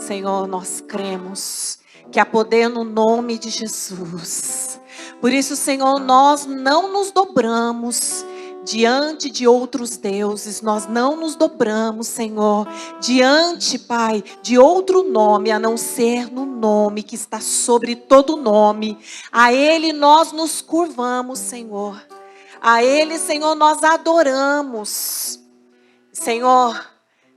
Senhor, nós cremos que há poder no nome de Jesus. Por isso, Senhor, nós não nos dobramos diante de outros deuses, nós não nos dobramos, Senhor, diante, Pai, de outro nome, a não ser no nome que está sobre todo nome. A Ele nós nos curvamos, Senhor. A Ele, Senhor, nós adoramos. Senhor,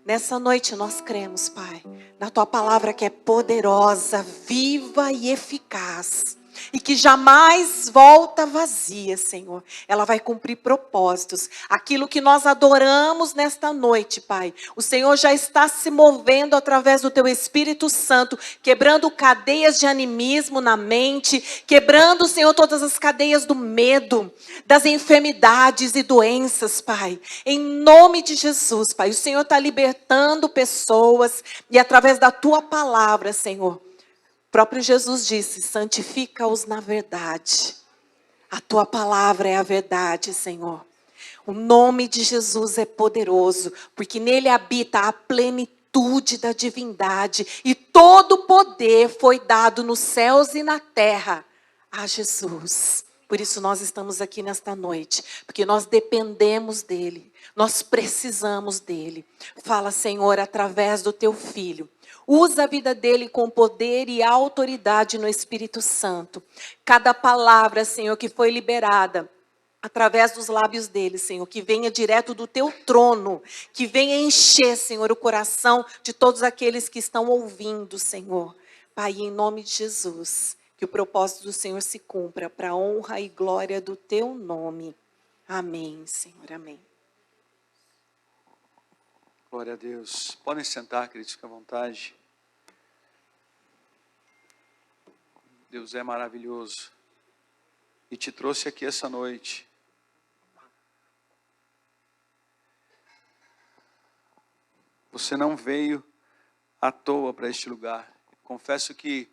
nessa noite nós cremos, Pai, na Tua palavra que é poderosa, viva e eficaz. E que jamais volta vazia, Senhor. Ela vai cumprir propósitos. Aquilo que nós adoramos nesta noite, Pai. O Senhor já está se movendo através do Teu Espírito Santo, quebrando cadeias de animismo na mente, quebrando, Senhor, todas as cadeias do medo, das enfermidades e doenças, Pai. Em nome de Jesus, Pai. O Senhor está libertando pessoas e através da Tua palavra, Senhor. O próprio Jesus disse, santifica-os na verdade. A Tua palavra é a verdade, Senhor. O nome de Jesus é poderoso, porque nele habita a plenitude da divindade. E todo poder foi dado nos céus e na terra a Jesus. Por isso nós estamos aqui nesta noite, porque nós dependemos dele, nós precisamos dele. Fala, Senhor, através do Teu Filho. Usa a vida dele com poder e autoridade no Espírito Santo. Cada palavra, Senhor, que foi liberada através dos lábios dele, Senhor, que venha direto do Teu trono, que venha encher, Senhor, o coração de todos aqueles que estão ouvindo, Senhor. Pai, em nome de Jesus, que o propósito do Senhor se cumpra para a honra e glória do Teu nome. Amém, Senhor, amém. Glória a Deus. Podem sentar, queridos, fiquem à vontade. Deus é maravilhoso e te trouxe aqui essa noite. Você não veio à toa para este lugar. Confesso que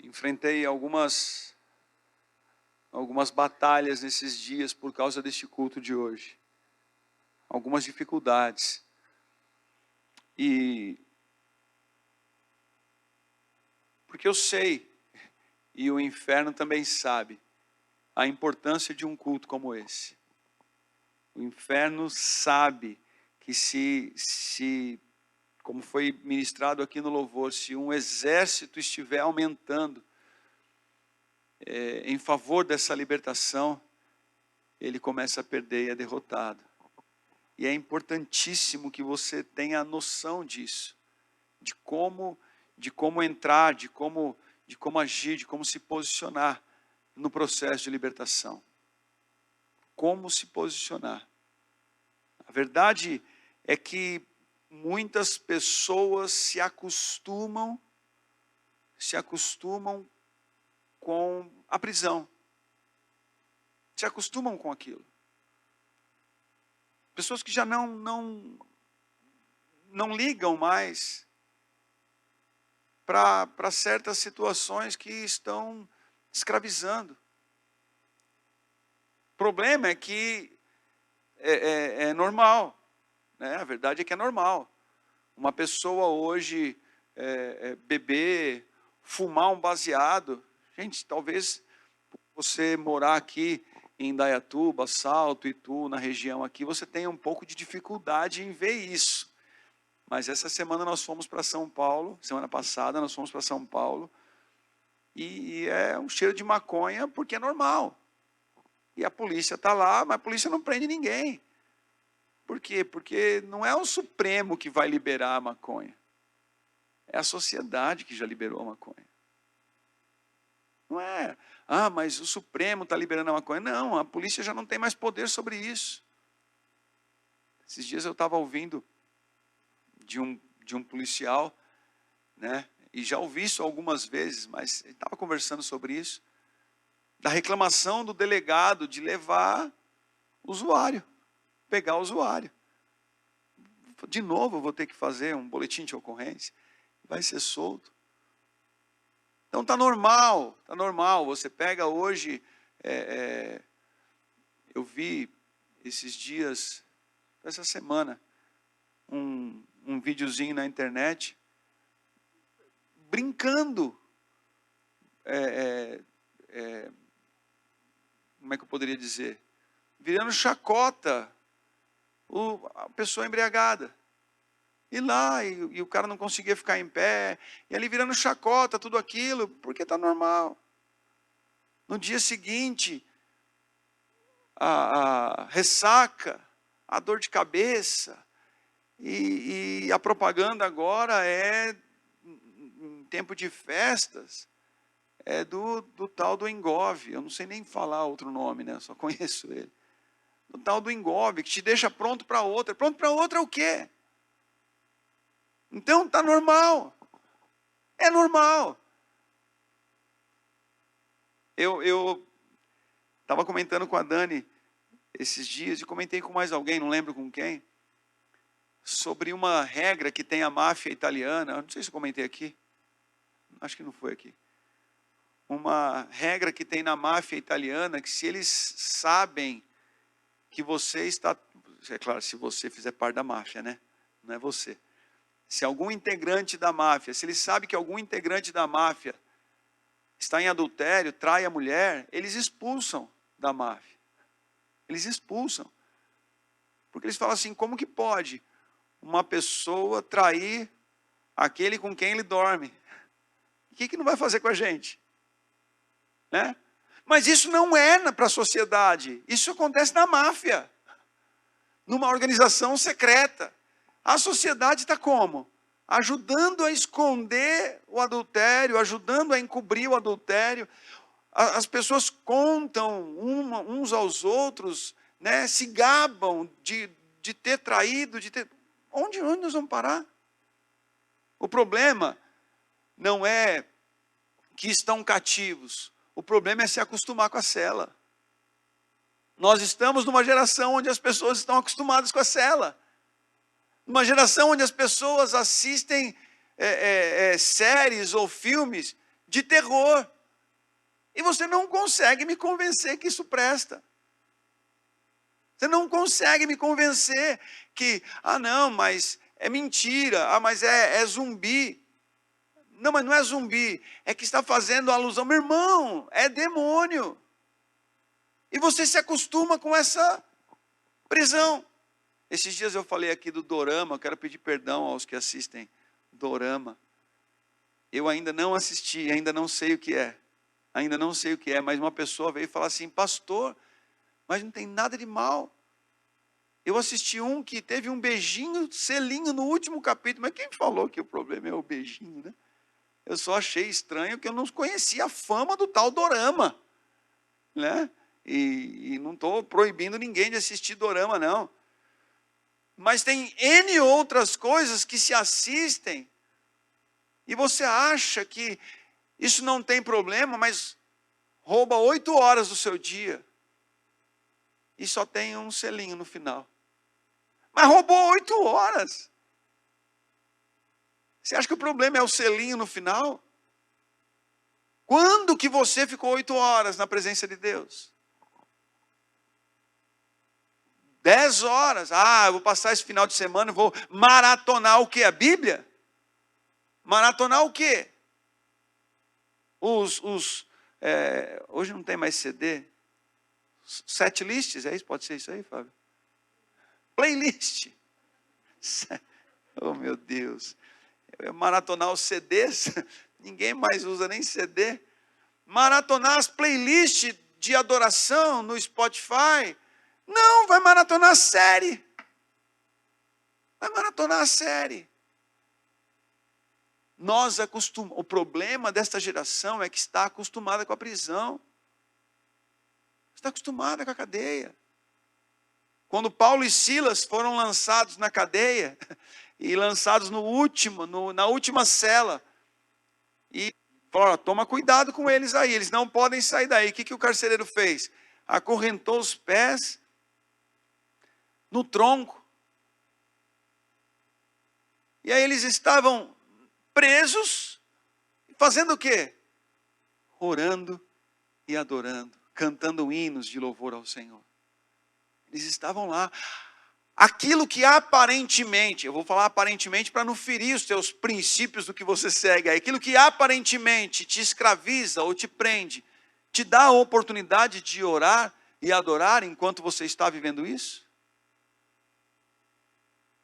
enfrentei algumas batalhas nesses dias por causa deste culto de hoje. Algumas dificuldades. Porque eu sei, e o inferno também sabe, a importância de um culto como esse. O inferno sabe que se como foi ministrado aqui no louvor, se um exército estiver aumentando em favor dessa libertação, ele começa a perder e é derrotado. E é importantíssimo que você tenha a noção disso, de como entrar, de como agir, de como se posicionar no processo de libertação. Como se posicionar. A verdade é que muitas pessoas se acostumam com a prisão. Se acostumam com aquilo. Pessoas que já não ligam mais para certas situações que estão escravizando. O problema é que é normal, né? A verdade é que é normal. Uma pessoa hoje beber, fumar um baseado. Gente, talvez você morar aqui em Indaiatuba, Salto, Itu, na região aqui, você tenha um pouco de dificuldade em ver isso. Mas essa semana nós fomos para São Paulo, semana passada nós fomos para São Paulo, e é um cheiro de maconha porque é normal. E a polícia está lá, mas a polícia não prende ninguém. Por quê? Porque não é o Supremo que vai liberar a maconha. É a sociedade que já liberou a maconha. Não é, mas o Supremo está liberando a maconha. Não, a polícia já não tem mais poder sobre isso. Esses dias eu estava ouvindo de um policial, né? E já ouvi isso algumas vezes, mas ele estava conversando sobre isso, da reclamação do delegado de levar o usuário, pegar o usuário. De novo eu vou ter que fazer um boletim de ocorrência, vai ser solto. Então está normal. Você pega hoje, eu vi esses dias, essa semana, um videozinho na internet brincando. Como é que eu poderia dizer? Virando chacota a pessoa embriagada. E lá, e o cara não conseguia ficar em pé, e ali virando chacota, tudo aquilo, porque está normal. No dia seguinte, a ressaca, a dor de cabeça, e a propaganda agora em tempo de festas, é do tal do Engove. Eu não sei nem falar outro nome, né? Só conheço ele. Do tal do Engove, que te deixa pronto para outra. Pronto para outra é o quê? Então está normal. É normal. Eu estava comentando com a Dani esses dias, e comentei com mais alguém, não lembro com quem, sobre uma regra que tem a máfia italiana. Não sei se eu comentei aqui. Acho que não foi aqui. Uma regra que tem na máfia italiana, que se eles sabem que você está... É claro, se você fizer parte da máfia, né? Não é você. Se algum integrante da máfia, se ele sabe que algum integrante da máfia está em adultério, trai a mulher, eles expulsam da máfia. Eles expulsam. Porque eles falam assim, como que pode uma pessoa trair aquele com quem ele dorme? O que não vai fazer com a gente? Né? Mas isso não é para a sociedade. Isso acontece na máfia. Numa organização secreta. A sociedade está como? Ajudando a esconder o adultério, ajudando a encobrir o adultério. As pessoas contam uns aos outros, né? Se gabam de ter traído, de ter... Onde nós vamos parar? O problema não é que estão cativos. O problema é se acostumar com a cela. Nós estamos numa geração onde as pessoas estão acostumadas com a cela. Uma geração onde as pessoas assistem séries ou filmes de terror. E você não consegue me convencer que isso presta. Você não consegue me convencer que, não, mas é mentira, mas é zumbi. Não, mas não é zumbi, é que está fazendo alusão. Meu irmão, é demônio. E você se acostuma com essa prisão. Esses dias eu falei aqui do dorama, eu quero pedir perdão aos que assistem dorama. Eu ainda não assisti, ainda não sei o que é. Ainda não sei o que é, mas uma pessoa veio falar assim, pastor, mas não tem nada de mal. Eu assisti um que teve um beijinho, selinho no último capítulo, mas quem falou que o problema é o beijinho, né? Eu só achei estranho que eu não conhecia a fama do tal dorama, né? E não estou proibindo ninguém de assistir dorama, não. Mas tem N outras coisas que se assistem e você acha que isso não tem problema, mas rouba 8 horas do seu dia e só tem um selinho no final. Mas roubou 8 horas. Você acha que o problema é o selinho no final? Quando que você ficou 8 horas na presença de Deus? 10 horas. Eu vou passar esse final de semana e vou maratonar o quê? A Bíblia? Maratonar o quê? Hoje não tem mais CD. Setlists, é isso? Pode ser isso aí, Fábio? Playlist. Oh, meu Deus. Maratonar os CDs. Ninguém mais usa nem CD. Maratonar as playlists de adoração no Spotify. Não, vai maratonar a série. Vai maratonar a série. O problema desta geração é que está acostumada com a prisão. Está acostumada com a cadeia. Quando Paulo e Silas foram lançados na cadeia, e lançados na última cela, e falaram, toma cuidado com eles aí, eles não podem sair daí. O que o carcereiro fez? Acorrentou os pés no tronco. E aí eles estavam presos, fazendo o quê? Orando e adorando, cantando hinos de louvor ao Senhor. Eles estavam lá. aquilo que aparentemente, eu vou falar aparentemente para não ferir os teus princípios do que você segue, aquilo que aparentemente te escraviza ou te prende, te dá a oportunidade de orar e adorar enquanto você está vivendo isso?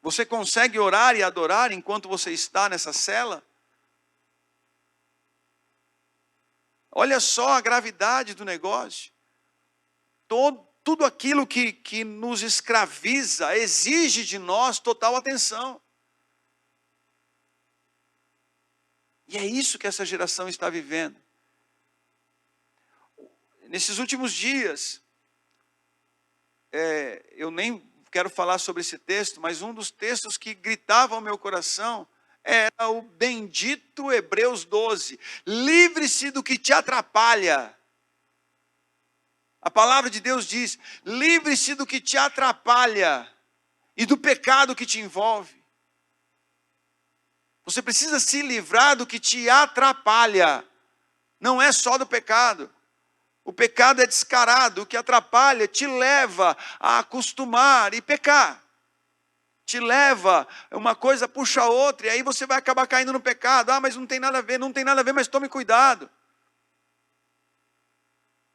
Você consegue orar e adorar enquanto você está nessa cela? Olha só a gravidade do negócio. Tudo aquilo que nos escraviza exige de nós total atenção. E é isso que essa geração está vivendo. Nesses últimos dias, eu nem quero falar sobre esse texto, mas um dos textos que gritava ao meu coração era o bendito Hebreus 12. Livre-se do que te atrapalha. A palavra de Deus diz, livre-se do que te atrapalha e do pecado que te envolve. Você precisa se livrar do que te atrapalha. Não é só do pecado. O pecado é descarado, o que atrapalha te leva a acostumar e pecar. Te leva, uma coisa puxa a outra, e aí você vai acabar caindo no pecado. Ah, mas não tem nada a ver, mas tome cuidado.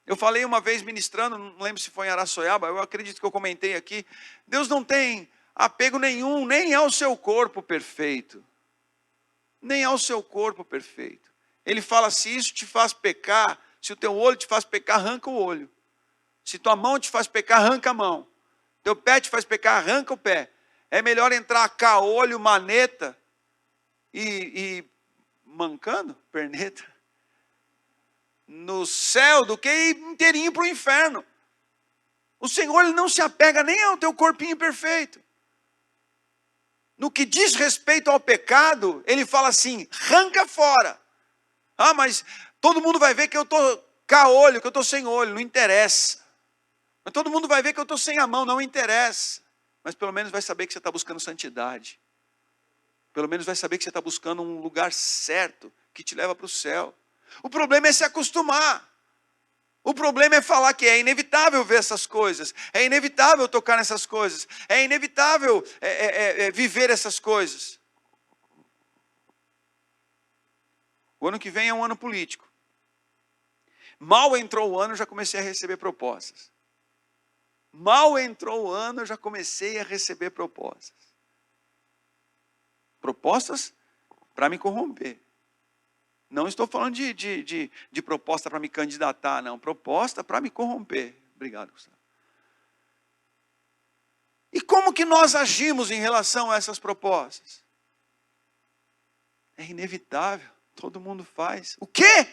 Eu falei uma vez ministrando, não lembro se foi em Araçoiaba, eu acredito que eu comentei aqui. Deus não tem apego nenhum, nem ao seu corpo perfeito. Nem ao seu corpo perfeito. Ele fala, se isso te faz pecar, se o teu olho te faz pecar, arranca o olho. Se tua mão te faz pecar, arranca a mão. Teu pé te faz pecar, arranca o pé. É melhor entrar caolho, maneta e mancando, perneta, no céu do que ir inteirinho para o inferno. O Senhor ele não se apega nem ao teu corpinho perfeito. No que diz respeito ao pecado, ele fala assim, arranca fora. Ah, mas todo mundo vai ver que eu estou caolho, que eu estou sem olho, não interessa. Mas todo mundo vai ver que eu estou sem a mão, não interessa. Mas pelo menos vai saber que você está buscando santidade. Pelo menos vai saber que você está buscando um lugar certo, que te leva para o céu. O problema é se acostumar. O problema é falar que é inevitável ver essas coisas. É inevitável tocar nessas coisas. É inevitável viver essas coisas. O ano que vem é um ano político. Mal entrou o ano, eu já comecei a receber propostas. Mal entrou o ano, eu já comecei a receber propostas. Propostas para me corromper. Não estou falando de proposta para me candidatar, não. Proposta para me corromper. Obrigado, Gustavo. E como que nós agimos em relação a essas propostas? É inevitável. Todo mundo faz. O quê?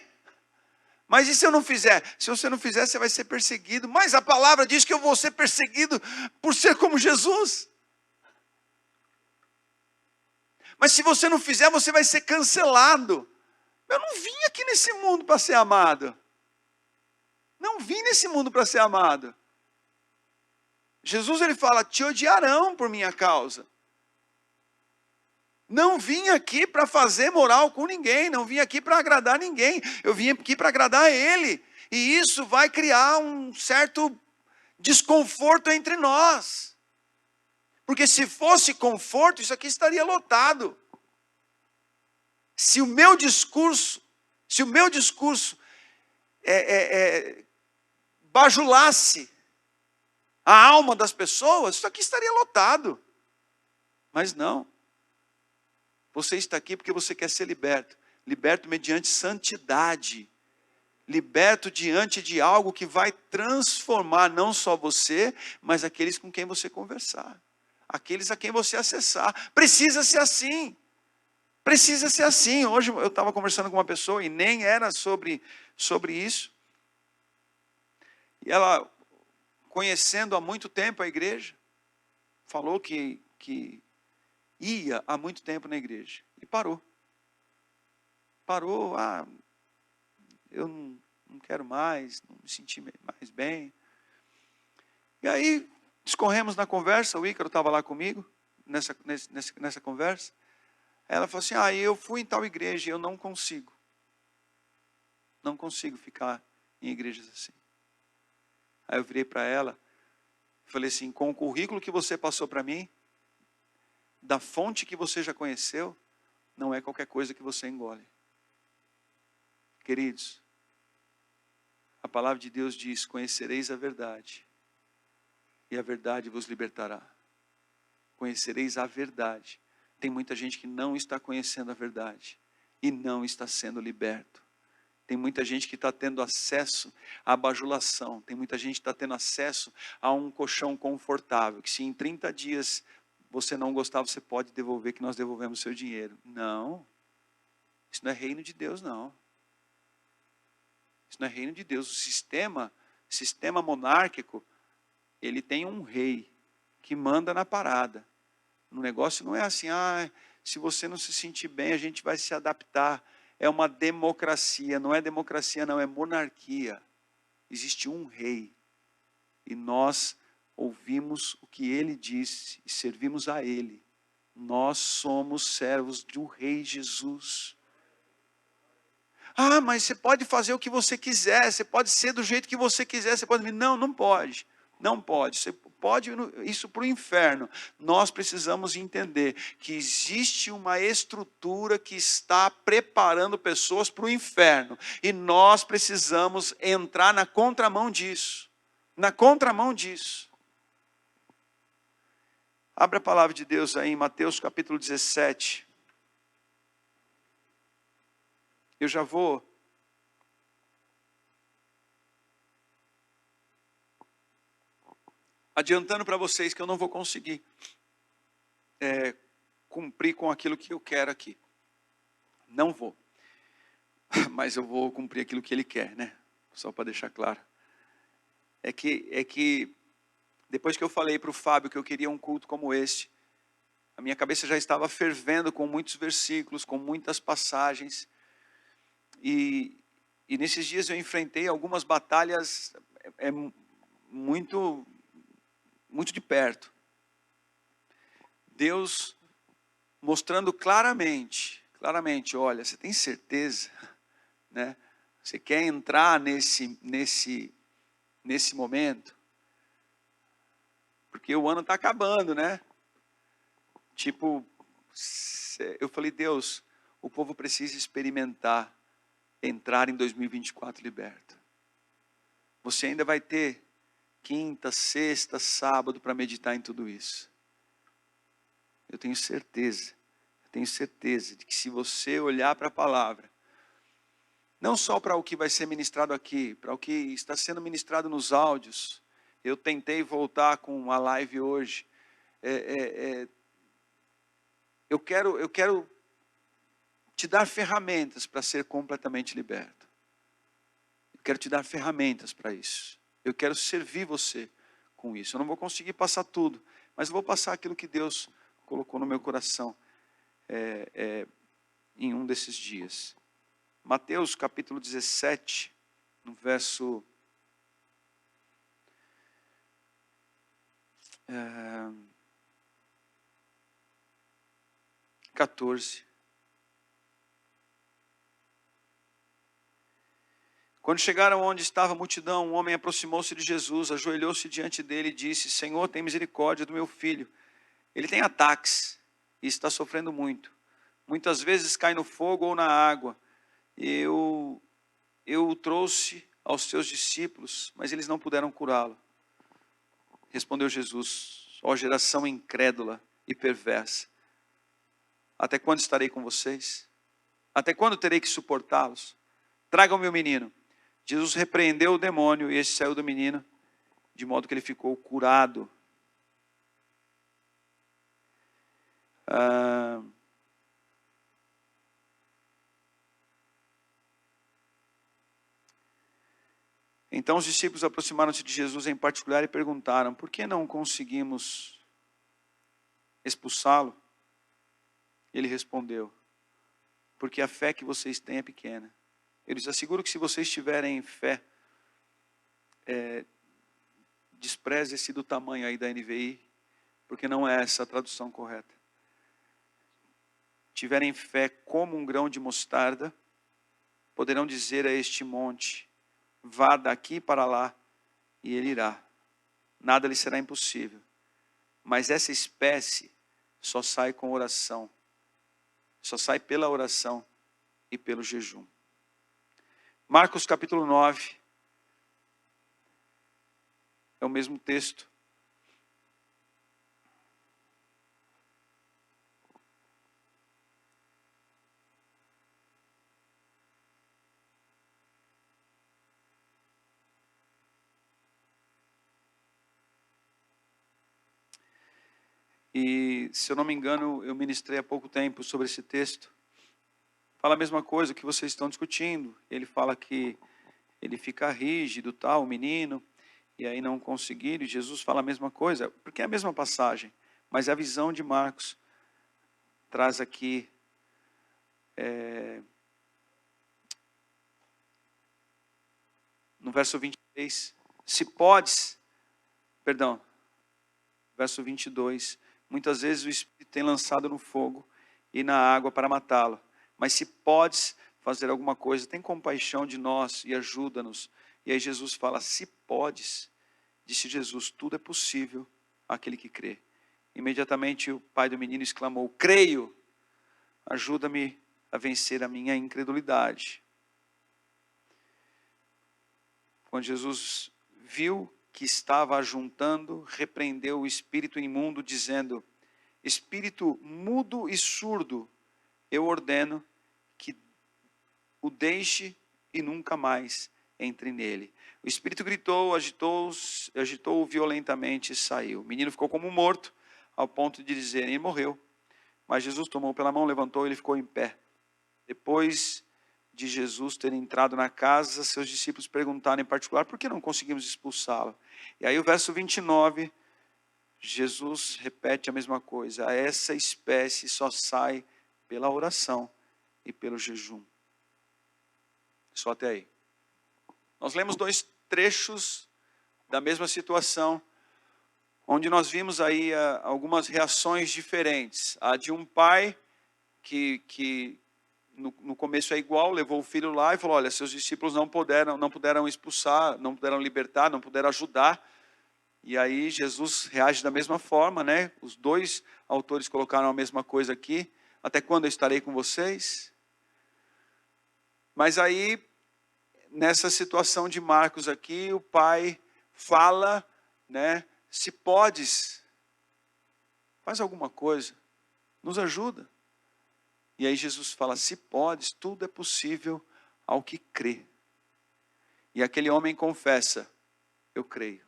Mas e se eu não fizer? Se você não fizer, você vai ser perseguido. Mas a palavra diz que eu vou ser perseguido por ser como Jesus. Mas se você não fizer, você vai ser cancelado. Eu não vim aqui nesse mundo para ser amado. Não vim nesse mundo para ser amado. Jesus ele fala, te odiarão por minha causa. Não vim aqui para fazer moral com ninguém, não vim aqui para agradar ninguém, eu vim aqui para agradar a Ele. E isso vai criar um certo desconforto entre nós. Porque se fosse conforto, isso aqui estaria lotado. Se o meu discurso bajulasse a alma das pessoas, isso aqui estaria lotado. Mas não. Você está aqui porque você quer ser liberto. Liberto mediante santidade. Liberto diante de algo que vai transformar não só você, mas aqueles com quem você conversar. Aqueles a quem você acessar. Precisa ser assim. Precisa ser assim. Hoje eu estava conversando com uma pessoa e nem era sobre isso. E ela, conhecendo há muito tempo a igreja, falou que ia há muito tempo na igreja. E parou. Parou, eu não quero mais, não me senti mais bem. E aí, discorremos na conversa, o Ícaro estava lá comigo, nessa conversa. Ela falou assim, eu fui em tal igreja e eu não consigo. Não consigo ficar em igrejas assim. Aí eu virei para ela, Falei assim, com o currículo que você passou para mim, da fonte que você já conheceu, não é qualquer coisa que você engole. Queridos, a palavra de Deus diz, conhecereis a verdade, e a verdade vos libertará. Conhecereis a verdade. Tem muita gente que não está conhecendo a verdade, e não está sendo liberto. Tem muita gente que está tendo acesso à bajulação. Tem muita gente que está tendo acesso a um colchão confortável. Que se em 30 dias você não gostar, você pode devolver, que nós devolvemos o seu dinheiro. Não. Isso não é reino de Deus, não. Isso não é reino de Deus. O sistema monárquico, ele tem um rei que manda na parada. O negócio não é assim, se você não se sentir bem, a gente vai se adaptar. É uma democracia, não é democracia não, é monarquia. Existe um rei, e nós ouvimos o que ele disse, e servimos a ele. Nós somos servos do rei Jesus. Mas você pode fazer o que você quiser, você pode ser do jeito que você quiser, você pode... Não, não pode. Não pode, você pode isso para o inferno. Nós precisamos entender que existe uma estrutura que está preparando pessoas para o inferno. E nós precisamos entrar na contramão disso. Na contramão disso. Abra a palavra de Deus aí em Mateus capítulo 17. Eu já vou... adiantando para vocês que eu não vou conseguir cumprir com aquilo que eu quero aqui. Não vou. Mas eu vou cumprir aquilo que ele quer, né? Só para deixar claro. É que depois que eu falei para o Fábio que eu queria um culto como este, a minha cabeça já estava fervendo com muitos versículos, com muitas passagens. E nesses dias eu enfrentei algumas batalhas muito de perto. Deus mostrando claramente, olha, você tem certeza, né? Você quer entrar nesse momento? Porque o ano está acabando, né? Tipo, eu falei, Deus, o povo precisa experimentar, entrar em 2024 liberto. Você ainda vai ter quinta, sexta, sábado para meditar em tudo isso. Eu tenho certeza de que se você olhar para a palavra, não só para o que vai ser ministrado aqui, para o que está sendo ministrado nos áudios, eu tentei voltar com a live hoje, eu quero te dar ferramentas para ser completamente liberto. Eu quero te dar ferramentas para isso. Eu quero servir você com isso. Eu não vou conseguir passar tudo, mas eu vou passar aquilo que Deus colocou no meu coração em um desses dias. Mateus capítulo 17, no verso 14. Quando chegaram onde estava a multidão, um homem aproximou-se de Jesus, ajoelhou-se diante dele e disse, Senhor, tem misericórdia do meu filho. Ele tem ataques e está sofrendo muito. Muitas vezes cai no fogo ou na água. Eu o trouxe aos seus discípulos, mas eles não puderam curá-lo. Respondeu Jesus, ó geração incrédula e perversa. Até quando estarei com vocês? Até quando terei que suportá-los? Tragam meu menino. Jesus repreendeu o demônio e este saiu do menino, de modo que ele ficou curado. Então os discípulos aproximaram-se de Jesus em particular e perguntaram, por que não conseguimos expulsá-lo? Ele respondeu, porque a fé que vocês têm é pequena. Eu lhes asseguro que se vocês tiverem fé, despreze esse do tamanho aí da NVI, porque não é essa a tradução correta. Tiverem fé como um grão de mostarda, poderão dizer a este monte, vá daqui para lá, e ele irá. nada lhe será impossível. Mas essa espécie só sai com oração. Só sai pela oração e pelo jejum. Marcos capítulo 9. É o mesmo texto. E, se eu não me engano, eu ministrei há pouco tempo sobre esse texto. Fala a mesma coisa que vocês estão discutindo. Ele fala que ele fica rígido, tal, o menino, e aí não conseguiram. E Jesus fala a mesma coisa, porque é a mesma passagem. Mas a visão de Marcos traz aqui no verso 23, verso 22, muitas vezes o Espírito tem lançado no fogo e na água para matá-lo. Mas se podes fazer alguma coisa, tem compaixão de nós e ajuda-nos. E aí Jesus fala, se podes, disse Jesus, tudo é possível àquele que crê. Imediatamente o pai do menino exclamou, creio, ajuda-me a vencer a minha incredulidade. Quando Jesus viu que estava ajuntando, repreendeu o espírito imundo, dizendo, espírito mudo e surdo, eu ordeno que o deixe e nunca mais entre nele. O espírito gritou, agitou-o violentamente e saiu. O menino ficou como morto, ao ponto de dizerem, ele morreu. Mas Jesus tomou pela mão, levantou e ele ficou em pé. Depois de Jesus ter entrado na casa, seus discípulos perguntaram em particular, por que não conseguimos expulsá-lo? E aí o verso 29, Jesus repete a mesma coisa, essa espécie só sai pela oração e pelo jejum. Só até aí. Nós lemos dois trechos da mesma situação, onde nós vimos aí algumas reações diferentes. A de um pai que no começo é igual, levou o filho lá e falou, olha, seus discípulos não puderam expulsar, não puderam libertar, não puderam ajudar. E aí Jesus reage da mesma forma, né? Os dois autores colocaram a mesma coisa aqui. Até quando eu estarei com vocês? Mas aí, nessa situação de Marcos aqui, o pai fala, né? Se podes, faz alguma coisa, nos ajuda. E aí Jesus fala, se podes, tudo é possível ao que crê. E aquele homem confessa, eu creio.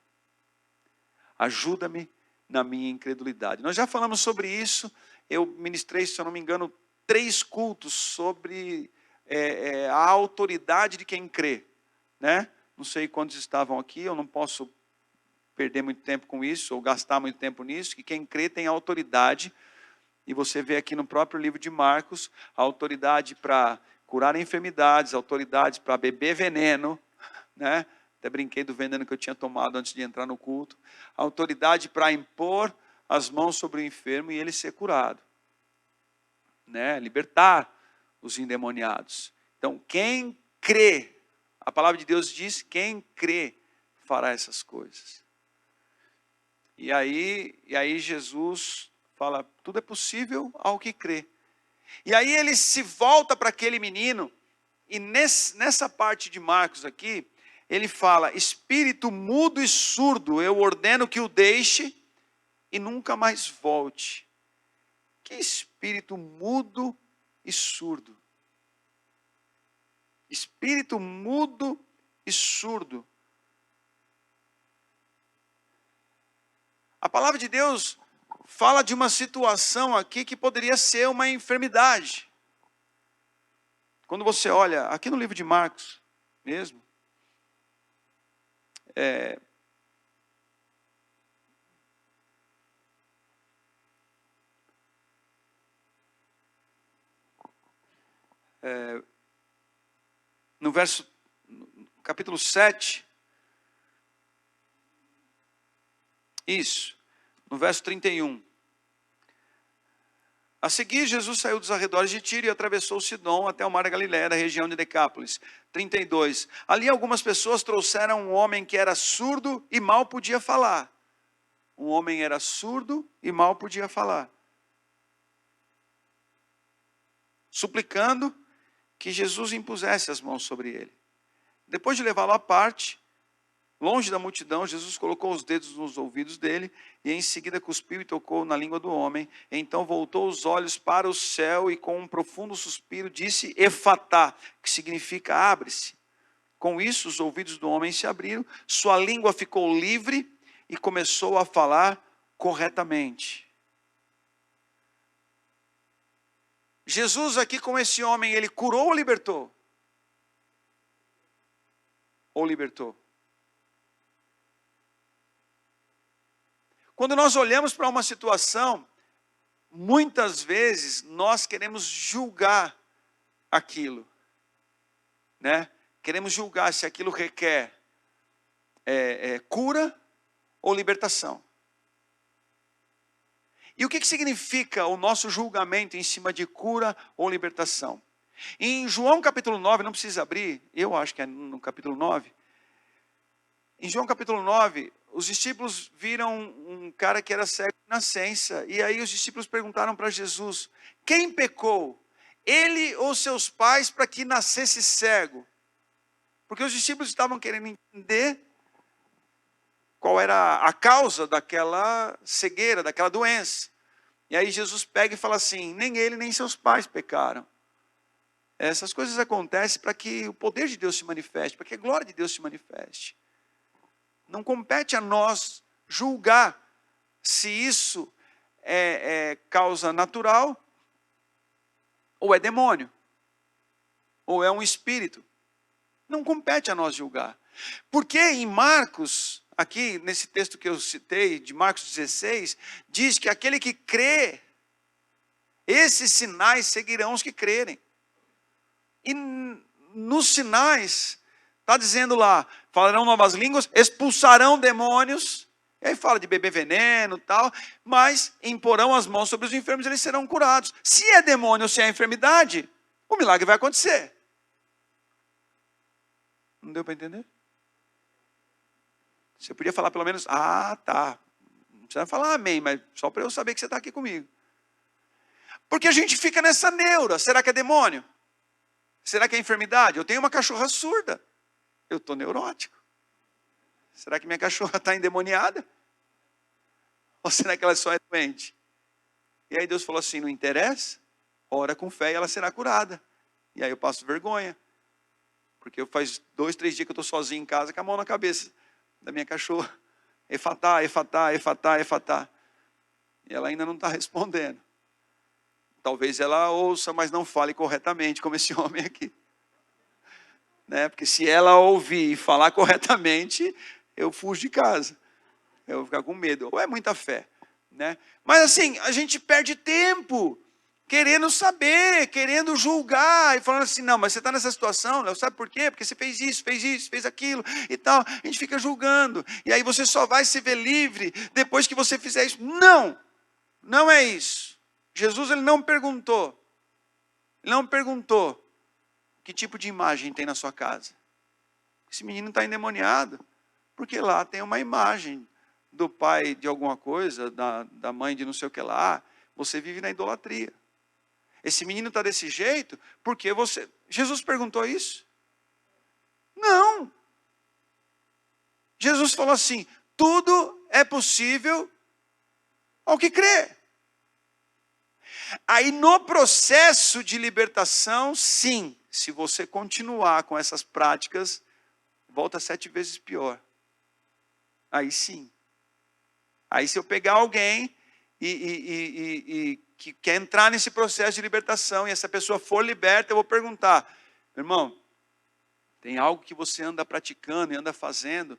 Ajuda-me na minha incredulidade. Nós já falamos sobre isso, eu ministrei, se eu não me engano, 3 cultos sobre a autoridade de quem crê. Né? Não sei quantos estavam aqui, eu não posso perder muito tempo com isso, ou gastar muito tempo nisso, que quem crê tem autoridade. E você vê aqui no próprio livro de Marcos, a autoridade para curar enfermidades, autoridade para beber veneno, né? Até brinquei do veneno que eu tinha tomado antes de entrar no culto. A autoridade para impor as mãos sobre o enfermo e ele ser curado. Né? Libertar os endemoniados. Então, quem crê, a palavra de Deus diz, quem crê fará essas coisas. E aí Jesus fala, tudo é possível ao que crê. E aí ele se volta para aquele menino, e nessa parte de Marcos aqui, ele fala, espírito mudo e surdo, eu ordeno que o deixe e nunca mais volte. Que espírito mudo e surdo? Espírito mudo e surdo. A palavra de Deus fala de uma situação aqui que poderia ser uma enfermidade. Quando você olha, aqui no livro de Marcos mesmo, no capítulo 7, no verso 31. A seguir, Jesus saiu dos arredores de Tiro e atravessou Sidom até o mar da Galileia, da região de Decápolis. 32. Ali algumas pessoas trouxeram um homem que era surdo e mal podia falar. Um homem era surdo e mal podia falar. Suplicando que Jesus impusesse as mãos sobre ele. Depois de levá-lo à parte, longe da multidão, Jesus colocou os dedos nos ouvidos dele e em seguida cuspiu e tocou na língua do homem. Então voltou os olhos para o céu e com um profundo suspiro disse Efatá, que significa abre-se. Com isso os ouvidos do homem se abriram, sua língua ficou livre e começou a falar corretamente. Jesus aqui com esse homem, ele curou ou libertou? Ou libertou? Quando nós olhamos para uma situação, muitas vezes nós queremos julgar aquilo, né? Queremos julgar se aquilo requer cura ou libertação. E o que significa o nosso julgamento em cima de cura ou libertação? Em João capítulo 9, não precisa abrir, eu acho que é no capítulo 9. Em João capítulo 9, os discípulos viram um cara que era cego de nascença. E aí os discípulos perguntaram para Jesus, quem pecou? Ele ou seus pais para que nascesse cego? Porque os discípulos estavam querendo entender qual era a causa daquela cegueira, daquela doença. E aí Jesus pega e fala assim, nem ele nem seus pais pecaram. Essas coisas acontecem para que o poder de Deus se manifeste, para que a glória de Deus se manifeste. Não compete a nós julgar se isso é causa natural, ou é demônio, ou é um espírito. Não compete a nós julgar. Porque em Marcos, aqui nesse texto que eu citei, de Marcos 16, diz que aquele que crê, esses sinais seguirão os que crerem. E nos sinais, está dizendo lá, falarão novas línguas, expulsarão demônios, e aí fala de beber veneno e tal, mas imporão as mãos sobre os enfermos e eles serão curados. Se é demônio ou se é enfermidade, o milagre vai acontecer. Não deu para entender? Você podia falar pelo menos, tá. Não precisa falar amém, mas só para eu saber que você está aqui comigo. Porque a gente fica nessa neura, será que é demônio? Será que é enfermidade? Eu tenho uma cachorra surda. Eu estou neurótico. Será que minha cachorra está endemoniada? Ou será que ela só é doente? E aí Deus falou assim, não interessa? Ora com fé e ela será curada. E aí eu passo vergonha. Porque faz 2, 3 dias que eu estou sozinho em casa com a mão na cabeça da minha cachorra. Efatá, efatá, efatá, efatá. E ela ainda não está respondendo. Talvez ela ouça, mas não fale corretamente, como esse homem aqui. Né? Porque se ela ouvir e falar corretamente, eu fujo de casa. Eu vou ficar com medo. Ou é muita fé. Né? Mas assim, a gente perde tempo querendo saber, querendo julgar, e falando assim, não, mas você está nessa situação, Léo, sabe por quê? Porque você fez isso, fez aquilo e tal. A gente fica julgando. E aí você só vai se ver livre depois que você fizer isso. Não, não é isso. Jesus ele não perguntou que tipo de imagem tem na sua casa. Esse menino está endemoniado, porque lá tem uma imagem do pai de alguma coisa, da mãe de não sei o que lá. Você vive na idolatria. Esse menino está desse jeito, porque você... Jesus perguntou isso? Não. Jesus falou assim, tudo é possível ao que crê. Aí no processo de libertação, sim, se você continuar com essas práticas, volta 7 vezes pior. Aí sim. Aí se eu pegar alguém e que quer entrar nesse processo de libertação, e essa pessoa for liberta, eu vou perguntar, meu irmão, tem algo que você anda praticando e anda fazendo,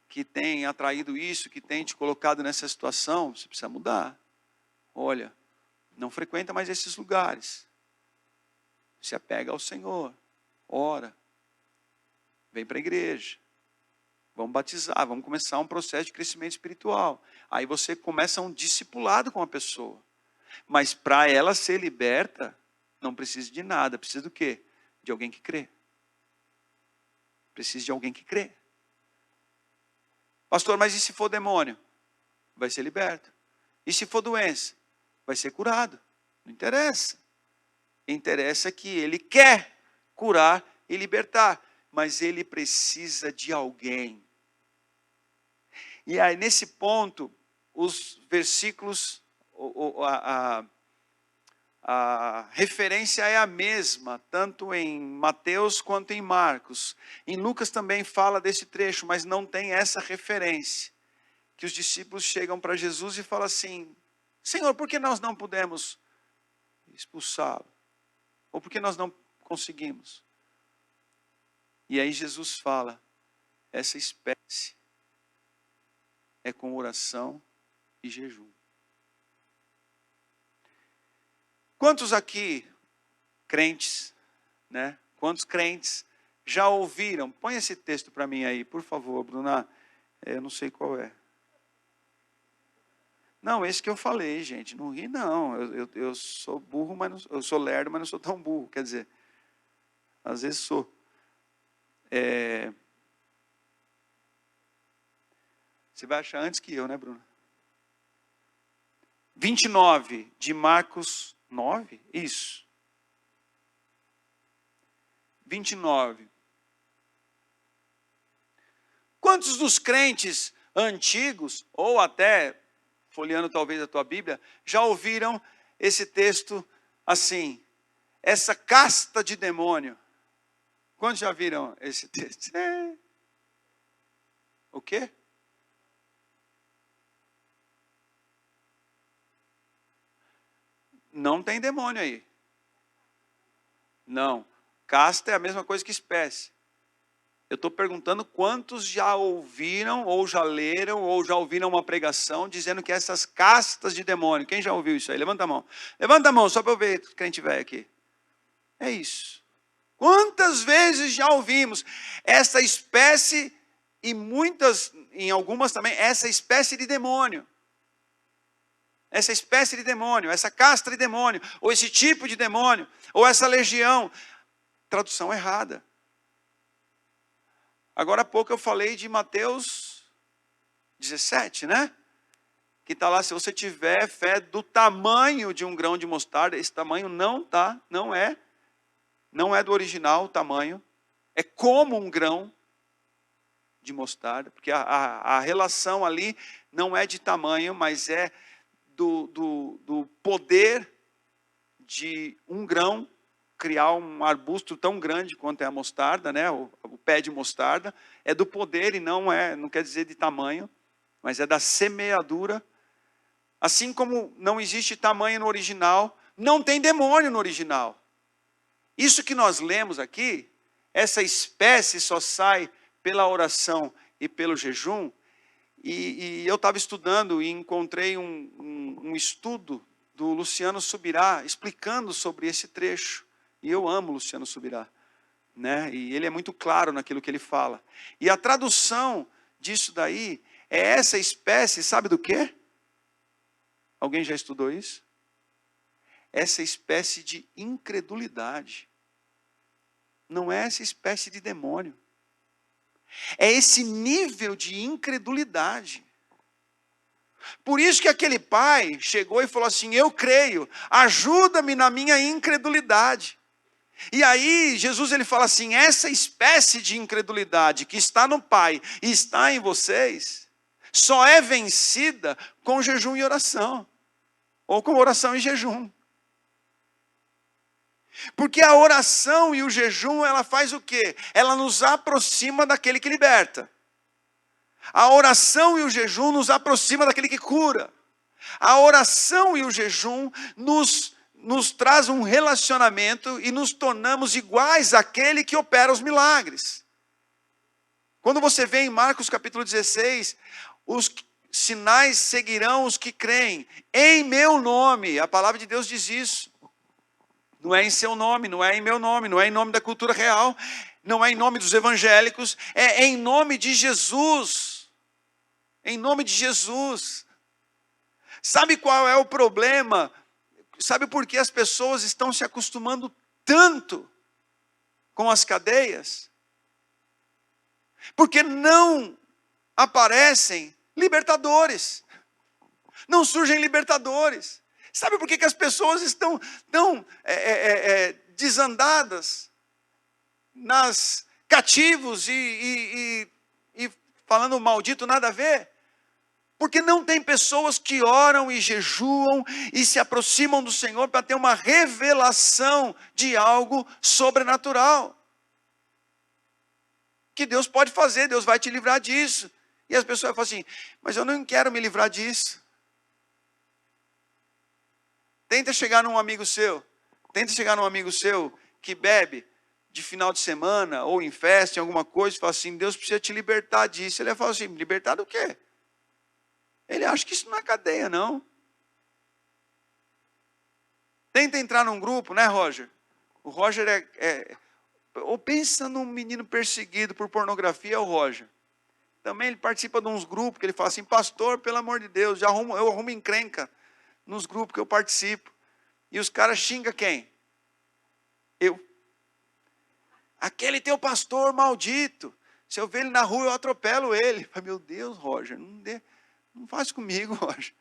que tem atraído isso, que tem te colocado nessa situação? Você precisa mudar. Olha, não frequenta mais esses lugares. Se apega ao Senhor. Ora. Vem para a igreja. Vamos batizar. Vamos começar um processo de crescimento espiritual. Aí você começa um discipulado com a pessoa. Mas para ela ser liberta, não precisa de nada. Precisa do quê? De alguém que crê. Precisa de alguém que crê. Pastor, mas e se for demônio? vai ser liberto. E se for doença, vai ser curado. Não interessa. Interessa que ele quer curar e libertar, mas ele precisa de alguém. E aí, nesse ponto, os versículos, a referência é a mesma, tanto em Mateus quanto em Marcos. Em Lucas também fala desse trecho, mas não tem essa referência. Que os discípulos chegam para Jesus e falam assim: Senhor, por que nós não pudemos expulsá-lo? Ou por que nós não conseguimos? E aí Jesus fala: essa espécie é com oração e jejum. Quantos aqui, crentes, né? Quantos crentes já ouviram? Põe esse texto para mim aí, por favor, Bruna. Eu não sei qual é. Não, esse que eu falei, gente. Não ri, não. Eu sou burro, mas não, eu sou lerdo, mas não sou tão burro. Quer dizer, às vezes sou. Você vai achar antes que eu, né, Bruno? 29 de Marcos 9? Isso. 29. Quantos dos crentes antigos, ou até, folheando talvez a tua Bíblia, já ouviram esse texto assim: essa casta de demônio? Quantos já viram esse texto? O quê? Não tem demônio aí. Não. Casta é a mesma coisa que espécie. Eu estou perguntando quantos já ouviram, ou já leram, ou já ouviram uma pregação dizendo que essas castas de demônio. Quem já ouviu isso aí? Levanta a mão. Levanta a mão, só para eu ver quem crente velho aqui. É isso. Quantas vezes já ouvimos essa espécie, e muitas, em algumas também, essa espécie de demônio. Essa espécie de demônio, essa casta de demônio, ou esse tipo de demônio, ou essa legião. Tradução errada. Agora há pouco eu falei de Mateus 17, né? Que está lá: se você tiver fé do tamanho de um grão de mostarda. Esse tamanho não é do original o tamanho. É como um grão de mostarda, porque a relação ali não é de tamanho, mas é do poder de um grão criar um arbusto tão grande quanto é a mostarda, né? O pé de mostarda. É do poder e não quer dizer de tamanho, mas é da semeadura. Assim como não existe tamanho no original, não tem demônio no original. Isso que nós lemos aqui, essa espécie só sai pela oração e pelo jejum. E eu estava estudando e encontrei um estudo do Luciano Subirá explicando sobre esse trecho. E eu amo Luciano Subirá, né? E ele é muito claro naquilo que ele fala. E a tradução disso daí é essa espécie, sabe do quê? Alguém já estudou isso? Essa espécie de incredulidade. Não é essa espécie de demônio. É esse nível de incredulidade. Por isso que aquele pai chegou e falou assim: eu creio, ajuda-me na minha incredulidade. E aí Jesus ele fala assim: essa espécie de incredulidade que está no Pai e está em vocês, só é vencida com jejum e oração. Ou com oração e jejum. Porque a oração e o jejum, ela faz o quê? Ela nos aproxima daquele que liberta. A oração e o jejum nos aproxima daquele que cura. A oração e o jejum nos traz um relacionamento e nos tornamos iguais àquele que opera os milagres. Quando você vê em Marcos capítulo 16, os sinais seguirão os que creem. Em meu nome, a palavra de Deus diz isso. Não é em seu nome, não é em meu nome, não é em nome da cultura real, não é em nome dos evangélicos, é em nome de Jesus. Em nome de Jesus. Sabe qual é o problema? Sabe por que as pessoas estão se acostumando tanto com as cadeias? Porque não aparecem libertadores. Não surgem libertadores. Sabe por que as pessoas estão tão desandadas, nas cativos e falando maldito nada a ver? Porque não tem pessoas que oram e jejuam e se aproximam do Senhor para ter uma revelação de algo sobrenatural. Que Deus pode fazer, Deus vai te livrar disso. E as pessoas falam assim, mas eu não quero me livrar disso. Tenta chegar num amigo seu que bebe de final de semana ou em festa, em alguma coisa, e fala assim, Deus precisa te libertar disso. Ele vai falar assim, libertar do quê? Ele acha que isso não é cadeia, não. Tenta entrar num grupo, né, Roger? O Roger ou pensa num menino perseguido por pornografia, é o Roger. Também ele participa de uns grupos que ele fala assim, pastor, pelo amor de Deus, eu arrumo encrenca nos grupos que eu participo. E os caras xingam quem? Eu. Aquele teu pastor maldito. Se eu ver ele na rua, eu atropelo ele. Meu Deus, Roger, não faz comigo, Roger.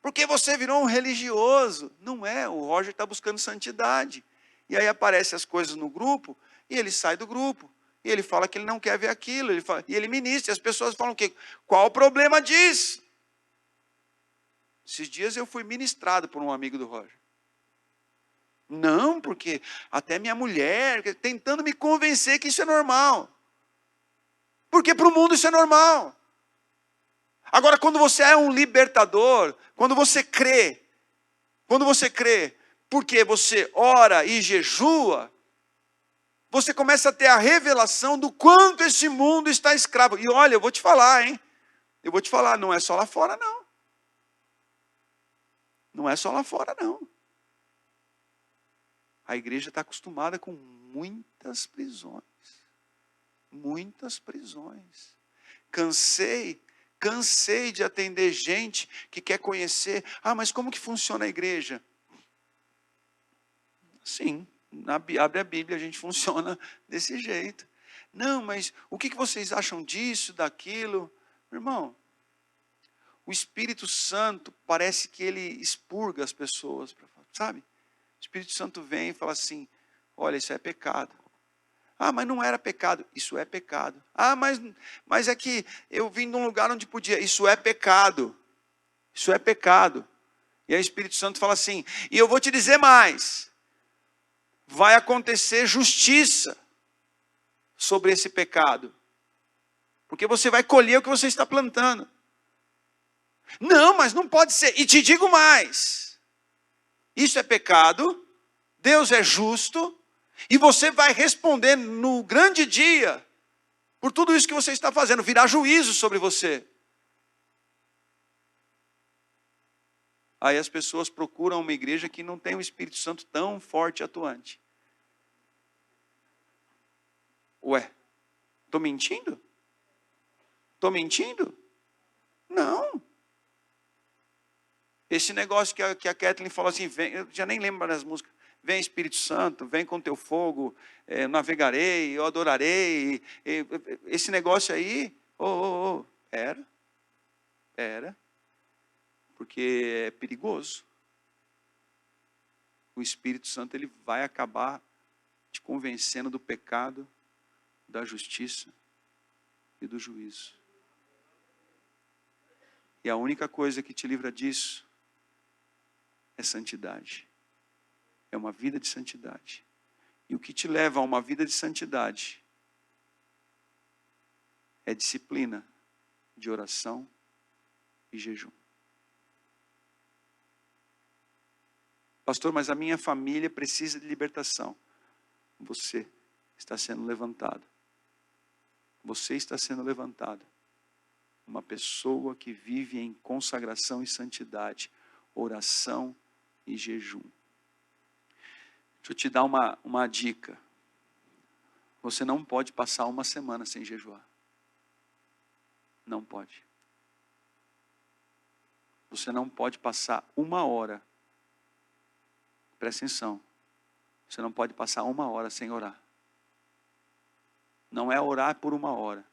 Porque você virou um religioso. Não é, o Roger está buscando santidade. E aí aparecem as coisas no grupo, e ele sai do grupo. E ele fala que ele não quer ver aquilo. E ele ministra, e as pessoas falam o quê? Qual o problema disso? Esses dias eu fui ministrado por um amigo do Roger. Não, porque até minha mulher, tentando me convencer que isso é normal. Porque para o mundo isso é normal. Agora, quando você é um libertador, quando você crê, porque você ora e jejua, você começa a ter a revelação do quanto esse mundo está escravo. E olha, eu vou te falar, hein? Não é só lá fora, não. Não é só lá fora, não. A igreja está acostumada com muitas prisões. Muitas prisões. Cansei de atender gente que quer conhecer. Ah, mas como que funciona a igreja? Sim, abre a Bíblia, a gente funciona desse jeito. Não, mas o que vocês acham disso, daquilo? Irmão, o Espírito Santo parece que ele expurga as pessoas, sabe? O Espírito Santo vem e fala assim, olha, isso é pecado. Ah, mas não era pecado. Isso é pecado. Ah, mas é que eu vim de um lugar onde podia. Isso é pecado. Isso é pecado. E aí o Espírito Santo fala assim, e eu vou te dizer mais. Vai acontecer justiça sobre esse pecado. Porque você vai colher o que você está plantando. Não, mas não pode ser. E te digo mais. Isso é pecado. Deus é justo. E você vai responder no grande dia por tudo isso que você está fazendo. Virá juízo sobre você. Aí as pessoas procuram uma igreja que não tem o Espírito Santo tão forte e atuante. Ué, estou mentindo? Estou mentindo? Não. Esse negócio que a Kathleen falou assim, vem, eu já nem lembro das músicas. Vem Espírito Santo, vem com teu fogo, navegarei, eu adorarei. Esse negócio aí, era. Porque é perigoso. O Espírito Santo ele vai acabar te convencendo do pecado, da justiça e do juízo. E a única coisa que te livra disso é santidade. É uma vida de santidade. E o que te leva a uma vida de santidade é disciplina de oração e jejum. Pastor, mas a minha família precisa de libertação. Você está sendo levantado. Você está sendo levantado. Uma pessoa que vive em consagração e santidade, oração e jejum. Deixa eu te dar uma dica. Você não pode passar uma semana sem jejuar. Não pode. Você não pode passar uma hora. Presta atenção. Você não pode passar uma hora sem orar. Não é orar por uma hora.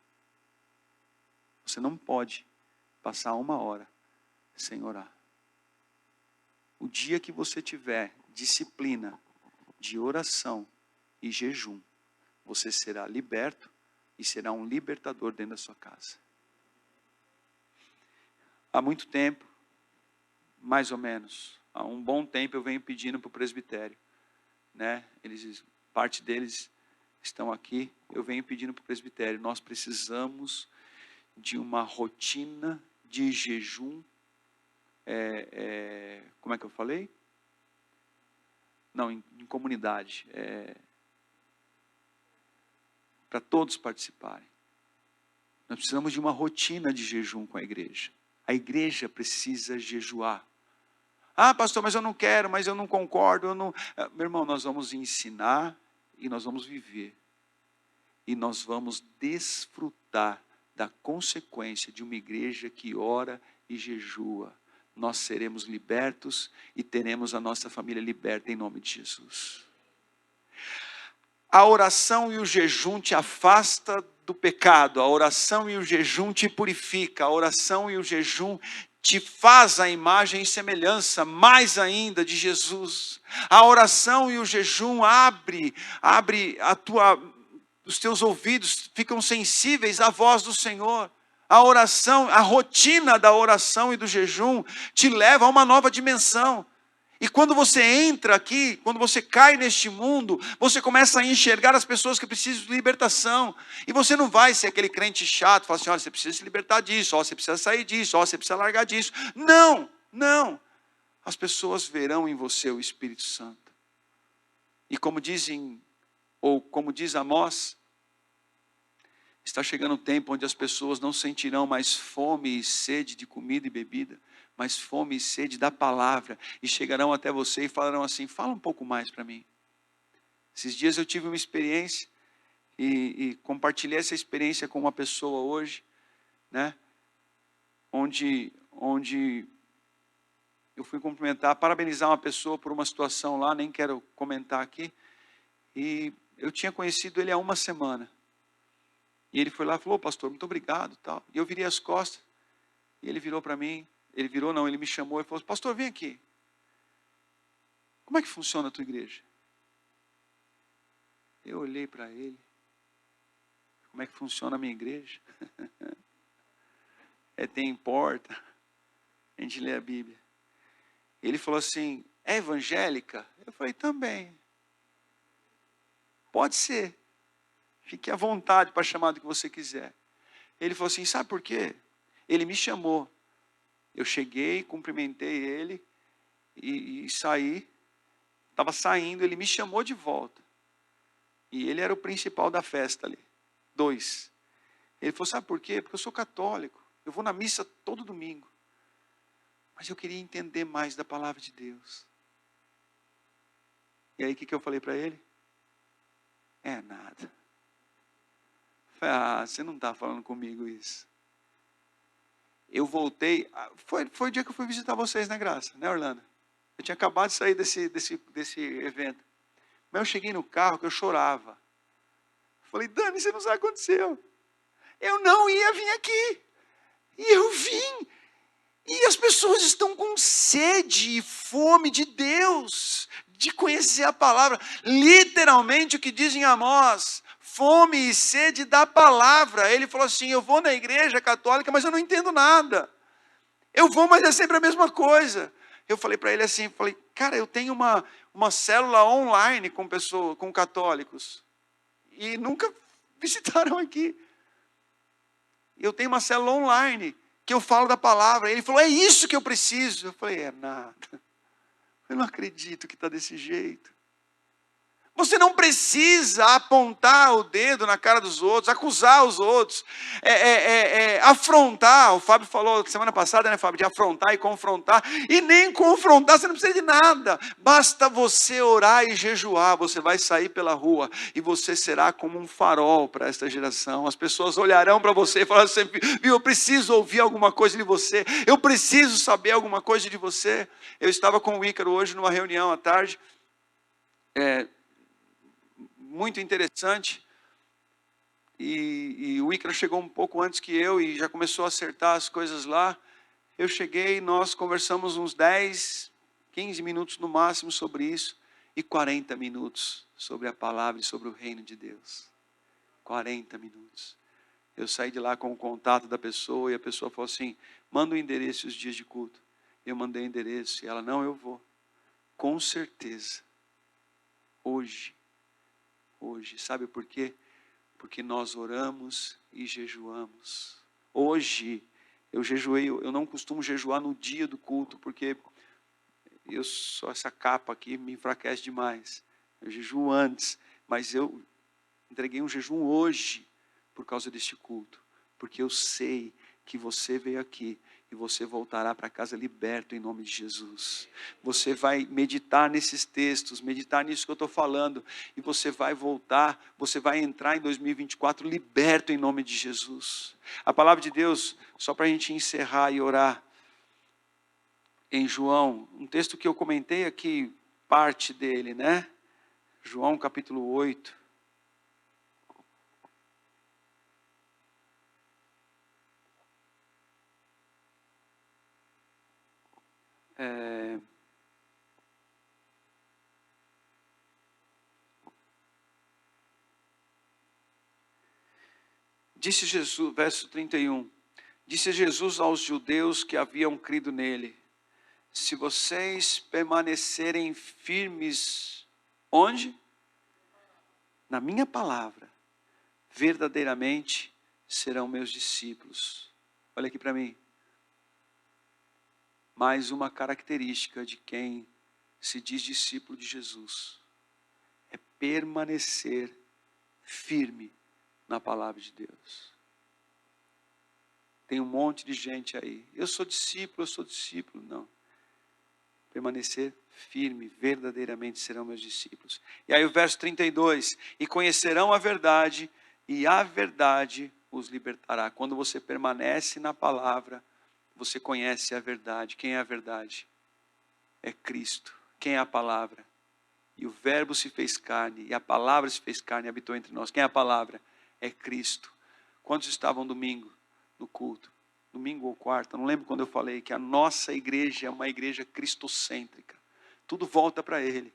Você não pode passar uma hora sem orar. O dia que você tiver disciplina de oração e jejum, você será liberto e será um libertador dentro da sua casa. Há muito tempo, mais ou menos, há um bom tempo eu venho pedindo para o presbitério, né? Parte deles estão aqui, eu venho pedindo para o presbitério, nós precisamos de uma rotina de jejum, como é que eu falei? Não, em comunidade, para todos participarem. Nós precisamos de uma rotina de jejum com a igreja. A igreja precisa jejuar. Ah, pastor, mas eu não quero, mas eu não concordo. Meu irmão, nós vamos ensinar e nós vamos viver. E nós vamos desfrutar da consequência de uma igreja que ora e jejua. Nós seremos libertos e teremos a nossa família liberta em nome de Jesus. A oração e o jejum te afasta do pecado, a oração e o jejum te purifica, a oração e o jejum te faz a imagem e semelhança mais ainda de Jesus. A oração e o jejum abre os teus ouvidos, ficam sensíveis à voz do Senhor. A oração, a rotina da oração e do jejum te leva a uma nova dimensão. E quando você entra aqui, quando você cai neste mundo, você começa a enxergar as pessoas que precisam de libertação. E você não vai ser aquele crente chato, falar assim, olha, você precisa se libertar disso, ó, você precisa sair disso, ó, você precisa largar disso. Não, não. As pessoas verão em você o Espírito Santo. E como diz Amós, está chegando um tempo onde as pessoas não sentirão mais fome e sede de comida e bebida, mas fome e sede da palavra, e chegarão até você e falarão assim, fala um pouco mais para mim. Esses dias eu tive uma experiência, e compartilhei essa experiência com uma pessoa hoje, né? Onde eu fui parabenizar uma pessoa por uma situação lá, nem quero comentar aqui, e eu tinha conhecido ele há uma semana, e ele foi lá e falou, pastor, muito obrigado, tal. E eu virei as costas, e ele virou para mim, ele me chamou e falou, pastor, vem aqui. Como é que funciona a tua igreja? Eu olhei para ele. Como é que funciona a minha igreja? Tem porta. A gente lê a Bíblia. Ele falou assim, é evangélica? Eu falei, também. Pode ser. Fique à vontade para chamar do que você quiser. Ele falou assim, sabe por quê? Ele me chamou. Eu cheguei, cumprimentei ele e saí. Estava saindo, ele me chamou de volta. E ele era o principal da festa ali. 2. Ele falou, sabe por quê? Porque eu sou católico. Eu vou na missa todo domingo. Mas eu queria entender mais da palavra de Deus. E aí o que eu falei para ele? É nada. Eu falei, você não está falando comigo isso. Eu voltei, foi o dia que eu fui visitar vocês na Graça, né, Orlando? Eu tinha acabado de sair desse evento. Mas eu cheguei no carro que eu chorava. Falei, Dani, você não sabe o que aconteceu. Eu não ia vir aqui. E eu vim. E as pessoas estão com sede e fome de Deus, de conhecer a palavra. Literalmente o que diz em Amós, fome e sede da palavra. Ele falou assim, eu vou na igreja católica, mas eu não entendo nada. Eu vou, mas é sempre a mesma coisa. Eu falei para ele assim, cara, eu tenho uma célula online com católicos. E nunca visitaram aqui. Eu tenho uma célula online que eu falo da palavra. Ele falou, é isso que eu preciso. Eu falei, é nada. Eu não acredito que está desse jeito. Você não precisa apontar o dedo na cara dos outros, acusar os outros, afrontar. O Fábio falou semana passada, né, Fábio, de afrontar e confrontar. E nem confrontar, você não precisa de nada. Basta você orar e jejuar. Você vai sair pela rua e você será como um farol para esta geração. As pessoas olharão para você e falarão assim, viu, eu preciso ouvir alguma coisa de você. Eu preciso saber alguma coisa de você. Eu estava com o Ícaro hoje numa reunião à tarde. Muito interessante, e o Ícaro chegou um pouco antes que eu e já começou a acertar as coisas lá. Eu cheguei, nós conversamos uns 10, 15 minutos no máximo sobre isso e 40 minutos sobre a palavra e sobre o reino de Deus. 40 minutos. Eu saí de lá com o contato da pessoa e a pessoa falou assim, manda o endereço e os dias de culto. Eu mandei o endereço e ela, não, eu vou. Com certeza. Hoje. Sabe por quê? Porque nós oramos e jejuamos. Hoje, eu jejuei, eu não costumo jejuar no dia do culto, porque essa capa aqui me enfraquece demais. Eu jejuo antes, mas eu entreguei um jejum hoje, por causa deste culto. Porque eu sei que você veio aqui e você voltará para casa liberto em nome de Jesus. Você vai meditar nesses textos, meditar nisso que eu estou falando, e você vai voltar, você vai entrar em 2024 liberto em nome de Jesus. A palavra de Deus, só para a gente encerrar e orar, em João, um texto que eu comentei aqui, parte dele, né? João capítulo 8. Disse Jesus, verso 31, disse Jesus aos judeus que haviam crido nele, se vocês permanecerem firmes, onde? Na minha palavra, verdadeiramente serão meus discípulos. Olha aqui para mim. Mais uma característica de quem se diz discípulo de Jesus é permanecer firme na palavra de Deus. Tem um monte de gente aí. Eu sou discípulo. Não. Permanecer firme, verdadeiramente serão meus discípulos. E aí o verso 32, e conhecerão a verdade, e a verdade os libertará. Quando você permanece na palavra, você conhece a verdade. Quem é a verdade? É Cristo. Quem é a palavra? E o verbo se fez carne, e a palavra se fez carne e habitou entre nós. Quem é a palavra? É Cristo. Quantos estavam domingo no culto? Domingo ou quarta, não lembro quando eu falei que a nossa igreja é uma igreja cristocêntrica. Tudo volta para Ele.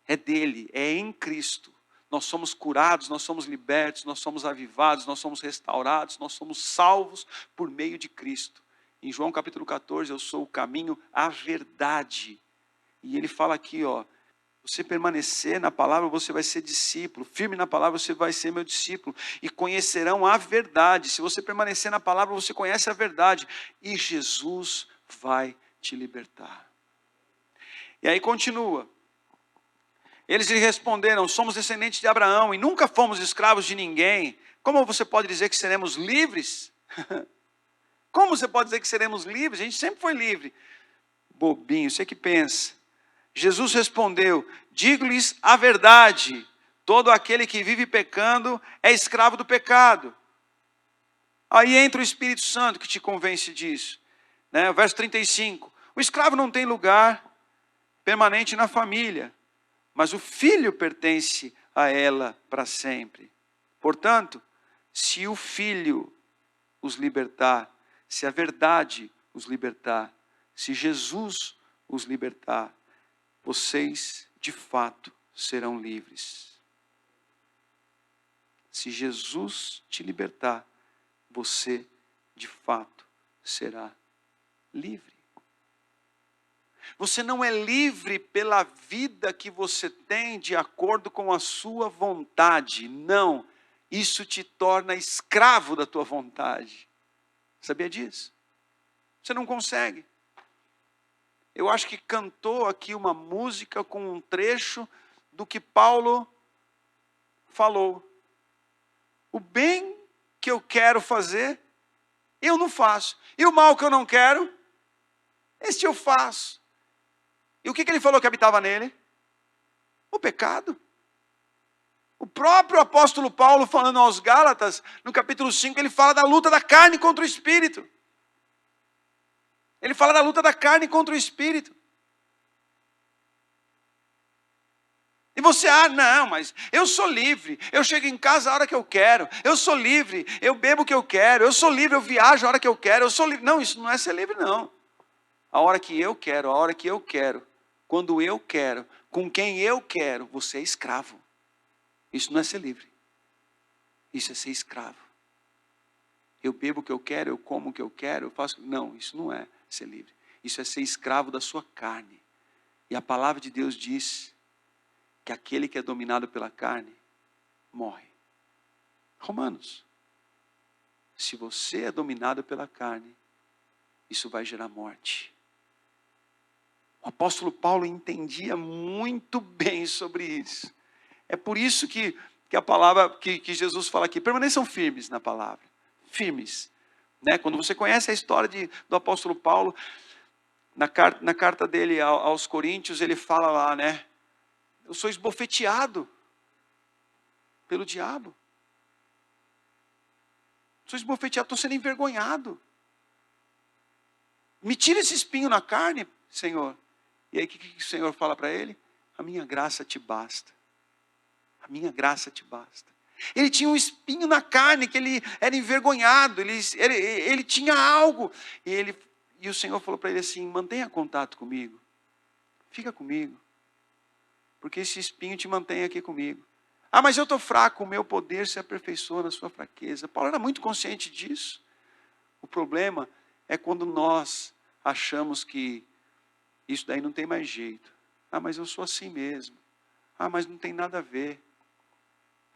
É dele, é em Cristo. Nós somos curados, nós somos libertos, nós somos avivados, nós somos restaurados, nós somos salvos por meio de Cristo. Em João capítulo 14, eu sou o caminho, a verdade. E ele fala aqui, você permanecer na palavra, você vai ser discípulo. Firme na palavra, você vai ser meu discípulo. E conhecerão a verdade. Se você permanecer na palavra, você conhece a verdade. E Jesus vai te libertar. E aí continua. Eles lhe responderam, somos descendentes de Abraão e nunca fomos escravos de ninguém. Como você pode dizer que seremos livres? Como você pode dizer que seremos livres? A gente sempre foi livre. Bobinho, você que pensa. Jesus respondeu, digo-lhes a verdade, todo aquele que vive pecando é escravo do pecado. Aí entra o Espírito Santo que te convence disso. Né? Verso 35, o escravo não tem lugar permanente na família, mas o filho pertence a ela para sempre. Portanto, se o filho os libertar, se a verdade os libertar, se Jesus os libertar, vocês de fato serão livres. Se Jesus te libertar, você de fato será livre. Você não é livre pela vida que você tem de acordo com a sua vontade. Não, isso te torna escravo da tua vontade. Sabia disso? Você não consegue. Eu acho que cantou aqui uma música com um trecho do que Paulo falou. O bem que eu quero fazer, eu não faço. E o mal que eu não quero, este eu faço. E o que ele falou que habitava nele? O pecado. O próprio apóstolo Paulo, falando aos Gálatas, no capítulo 5, ele fala da luta da carne contra o Espírito. Ele fala da luta da carne contra o Espírito. E você, não, mas eu sou livre. Eu chego em casa a hora que eu quero. Eu sou livre. Eu bebo o que eu quero. Eu sou livre. Eu viajo a hora que eu quero. Eu sou livre. Não, isso não é ser livre, não. A hora que eu quero, a hora que eu quero. quando eu quero, com quem eu quero, você é escravo. Isso não é ser livre. Isso é ser escravo. Eu bebo o que eu quero, eu como o que eu quero, eu faço... Não, isso não é ser livre. Isso é ser escravo da sua carne. E a palavra de Deus diz que aquele que é dominado pela carne, morre. Romanos. Se você é dominado pela carne, isso vai gerar morte. O apóstolo Paulo entendia muito bem sobre isso. É por isso que a palavra, que Jesus fala aqui, permaneçam firmes na palavra. Firmes. Né? Quando você conhece a história do apóstolo Paulo, na carta dele aos Coríntios, ele fala lá, né? Eu sou esbofeteado pelo diabo. Sou esbofeteado, estou sendo envergonhado. Me tira esse espinho na carne, Senhor. E aí o que o Senhor fala para ele? A minha graça te basta. A minha graça te basta. Ele tinha um espinho na carne, que ele era envergonhado, ele tinha algo. E o Senhor falou para ele assim, mantenha contato comigo. Fica comigo. Porque esse espinho te mantém aqui comigo. Ah, mas eu estou fraco, o meu poder se aperfeiçoa na sua fraqueza. Paulo era muito consciente disso. O problema é quando nós achamos que isso daí não tem mais jeito. Ah, mas eu sou assim mesmo. Ah, mas não tem nada a ver.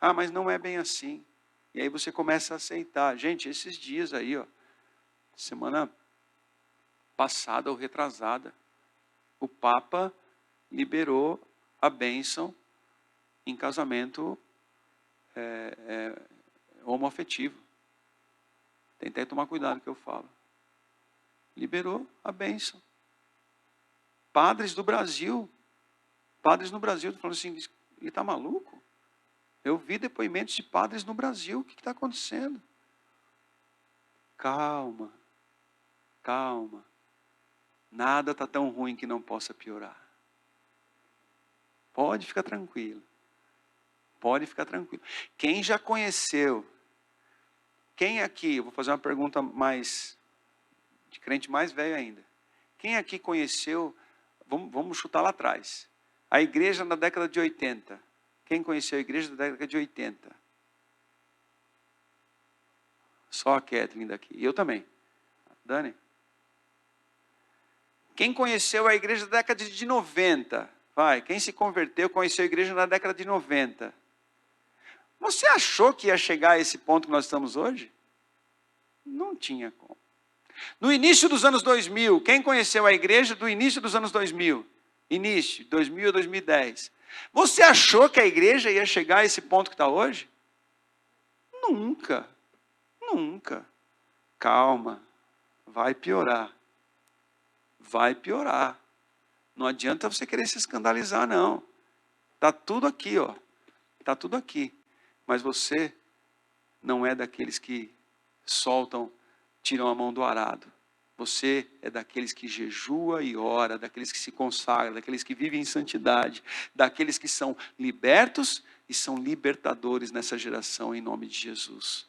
Ah, mas não é bem assim. E aí você começa a aceitar. Gente, esses dias aí, ó, semana passada ou retrasada, o Papa liberou a bênção em casamento homoafetivo. Tentei tomar cuidado com o que eu falo. Liberou a bênção. Padres no Brasil, falando assim, ele está maluco? Eu vi depoimentos de padres no Brasil, o que está acontecendo? Calma, calma. Nada está tão ruim que não possa piorar. Pode ficar tranquilo. Pode ficar tranquilo. Quem já conheceu, quem aqui, eu vou fazer uma pergunta mais, de crente mais velho ainda. Quem aqui conheceu, vamos chutar lá atrás, a igreja na década de 80. Quem conheceu a igreja da década de 80? Só a Kathleen daqui. E eu também. Dani? Quem conheceu a igreja da década de 90? Vai, quem se converteu, conheceu a igreja na década de 90. Você achou que ia chegar a esse ponto que nós estamos hoje? Não tinha como. No início dos anos 2000, quem conheceu a igreja do início dos anos 2000? Início, 2000 a 2010. Você achou que a igreja ia chegar a esse ponto que está hoje? Nunca. Nunca. Calma. Vai piorar. Vai piorar. Não adianta você querer se escandalizar, não. Está tudo aqui, ó. Está tudo aqui. Mas você não é daqueles que soltam, tiram a mão do arado. Você é daqueles que jejua e ora, daqueles que se consagram, daqueles que vivem em santidade, daqueles que são libertos e são libertadores nessa geração em nome de Jesus.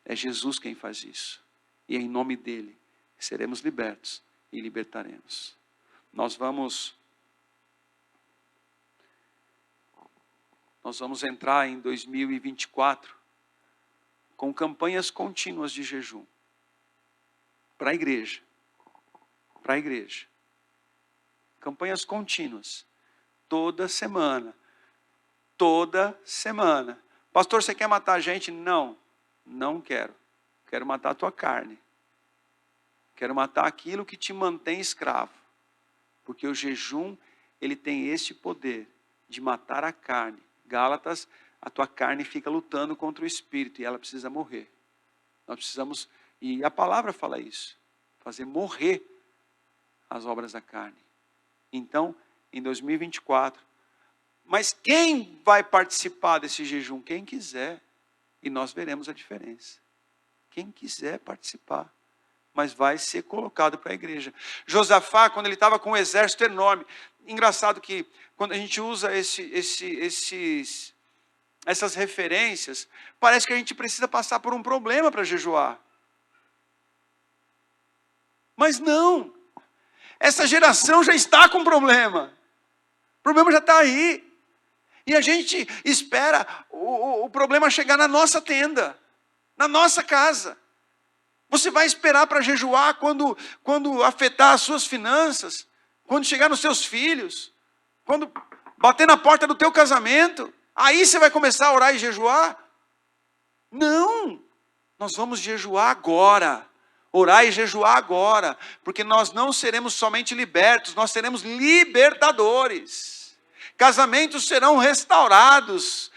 É Jesus quem faz isso. E é em nome dele seremos libertos e libertaremos. Nós vamos entrar em 2024 com campanhas contínuas de jejum para a igreja. Para a igreja. Campanhas contínuas. Toda semana. Toda semana. Pastor, você quer matar a gente? Não. Não quero. Quero matar a tua carne. Quero matar aquilo que te mantém escravo. Porque o jejum, ele tem esse poder de matar a carne. Gálatas, a tua carne fica lutando contra o espírito e ela precisa morrer. Nós precisamos, e a palavra fala isso, fazer morrer as obras da carne. Então, em 2024, mas quem vai participar desse jejum? Quem quiser. E nós veremos a diferença. Quem quiser participar. Mas vai ser colocado para a igreja. Josafá, quando ele estava com um exército enorme. Engraçado que quando a gente usa essas referências, parece que a gente precisa passar por um problema para jejuar. Mas não. Essa geração já está com problema. problema já está aí. E a gente espera o problema chegar na nossa tenda, na nossa casa. Você vai esperar para jejuar quando afetar as suas finanças, quando chegar nos seus filhos, quando bater na porta do teu casamento, aí você vai começar a orar e jejuar? Não! Nós vamos jejuar agora, orar e jejuar agora, porque nós não seremos somente libertos, nós seremos libertadores. Casamentos serão restaurados,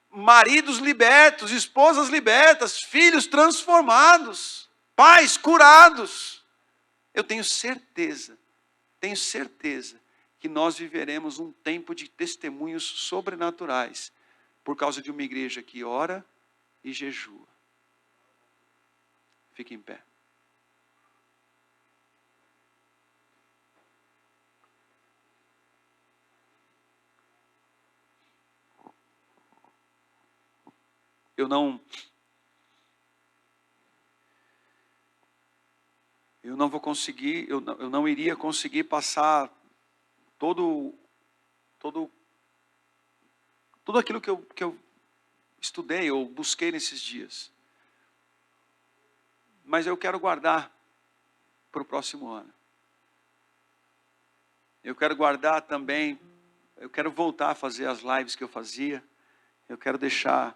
maridos libertos, esposas libertas, filhos transformados, pais curados. Eu tenho certeza que nós viveremos um tempo de testemunhos sobrenaturais, por causa de uma igreja que ora e jejua. Fique em pé. Eu não vou conseguir, eu não iria conseguir passar tudo aquilo que eu estudei ou busquei nesses dias. Mas eu quero guardar para o próximo ano. Eu quero guardar também, eu quero voltar a fazer as lives que eu fazia. Eu quero deixar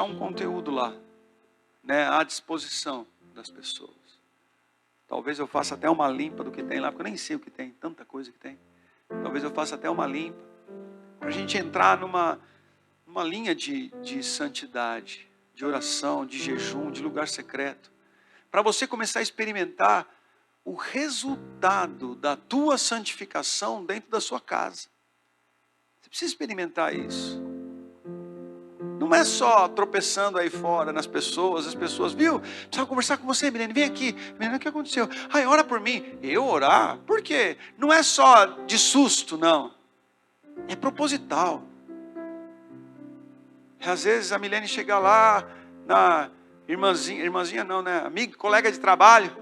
um conteúdo lá, né, à disposição das pessoas. Talvez eu faça até uma limpa do que tem lá, porque eu nem sei o que tem, tanta coisa que tem. Talvez eu faça até uma limpa, para a gente entrar numa linha de santidade, de oração, de jejum, de lugar secreto. Para você começar a experimentar o resultado da tua santificação dentro da sua casa. Você precisa experimentar isso. Não é só tropeçando aí fora nas pessoas, as pessoas, viu? Precisava conversar com você, Milene, vem aqui. Milene, o que aconteceu? Ai, ora por mim. Eu orar? Por quê? Não é só de susto, não. É proposital. Às vezes a Milene chega lá, na irmãzinha não, né? Amiga, colega de trabalho,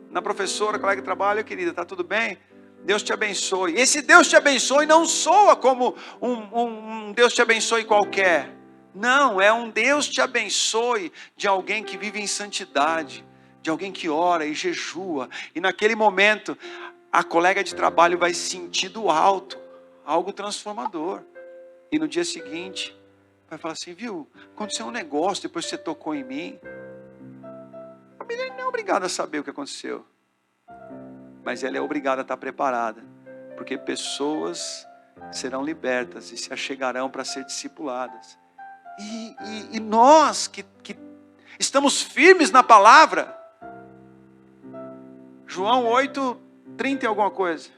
na professora, colega de trabalho, querida, tá tudo bem? Deus te abençoe. Esse Deus te abençoe não soa como um Deus te abençoe qualquer. Não, é um Deus te abençoe de alguém que vive em santidade, de alguém que ora e jejua. E naquele momento, a colega de trabalho vai sentir do alto algo transformador. E no dia seguinte, vai falar assim, viu, aconteceu um negócio depois que você tocou em mim. A menina não é obrigada a saber o que aconteceu. Mas ela é obrigada a estar preparada. Porque pessoas serão libertas e se achegarão para ser discipuladas. E nós que estamos firmes na palavra, João 8:30 e alguma coisa,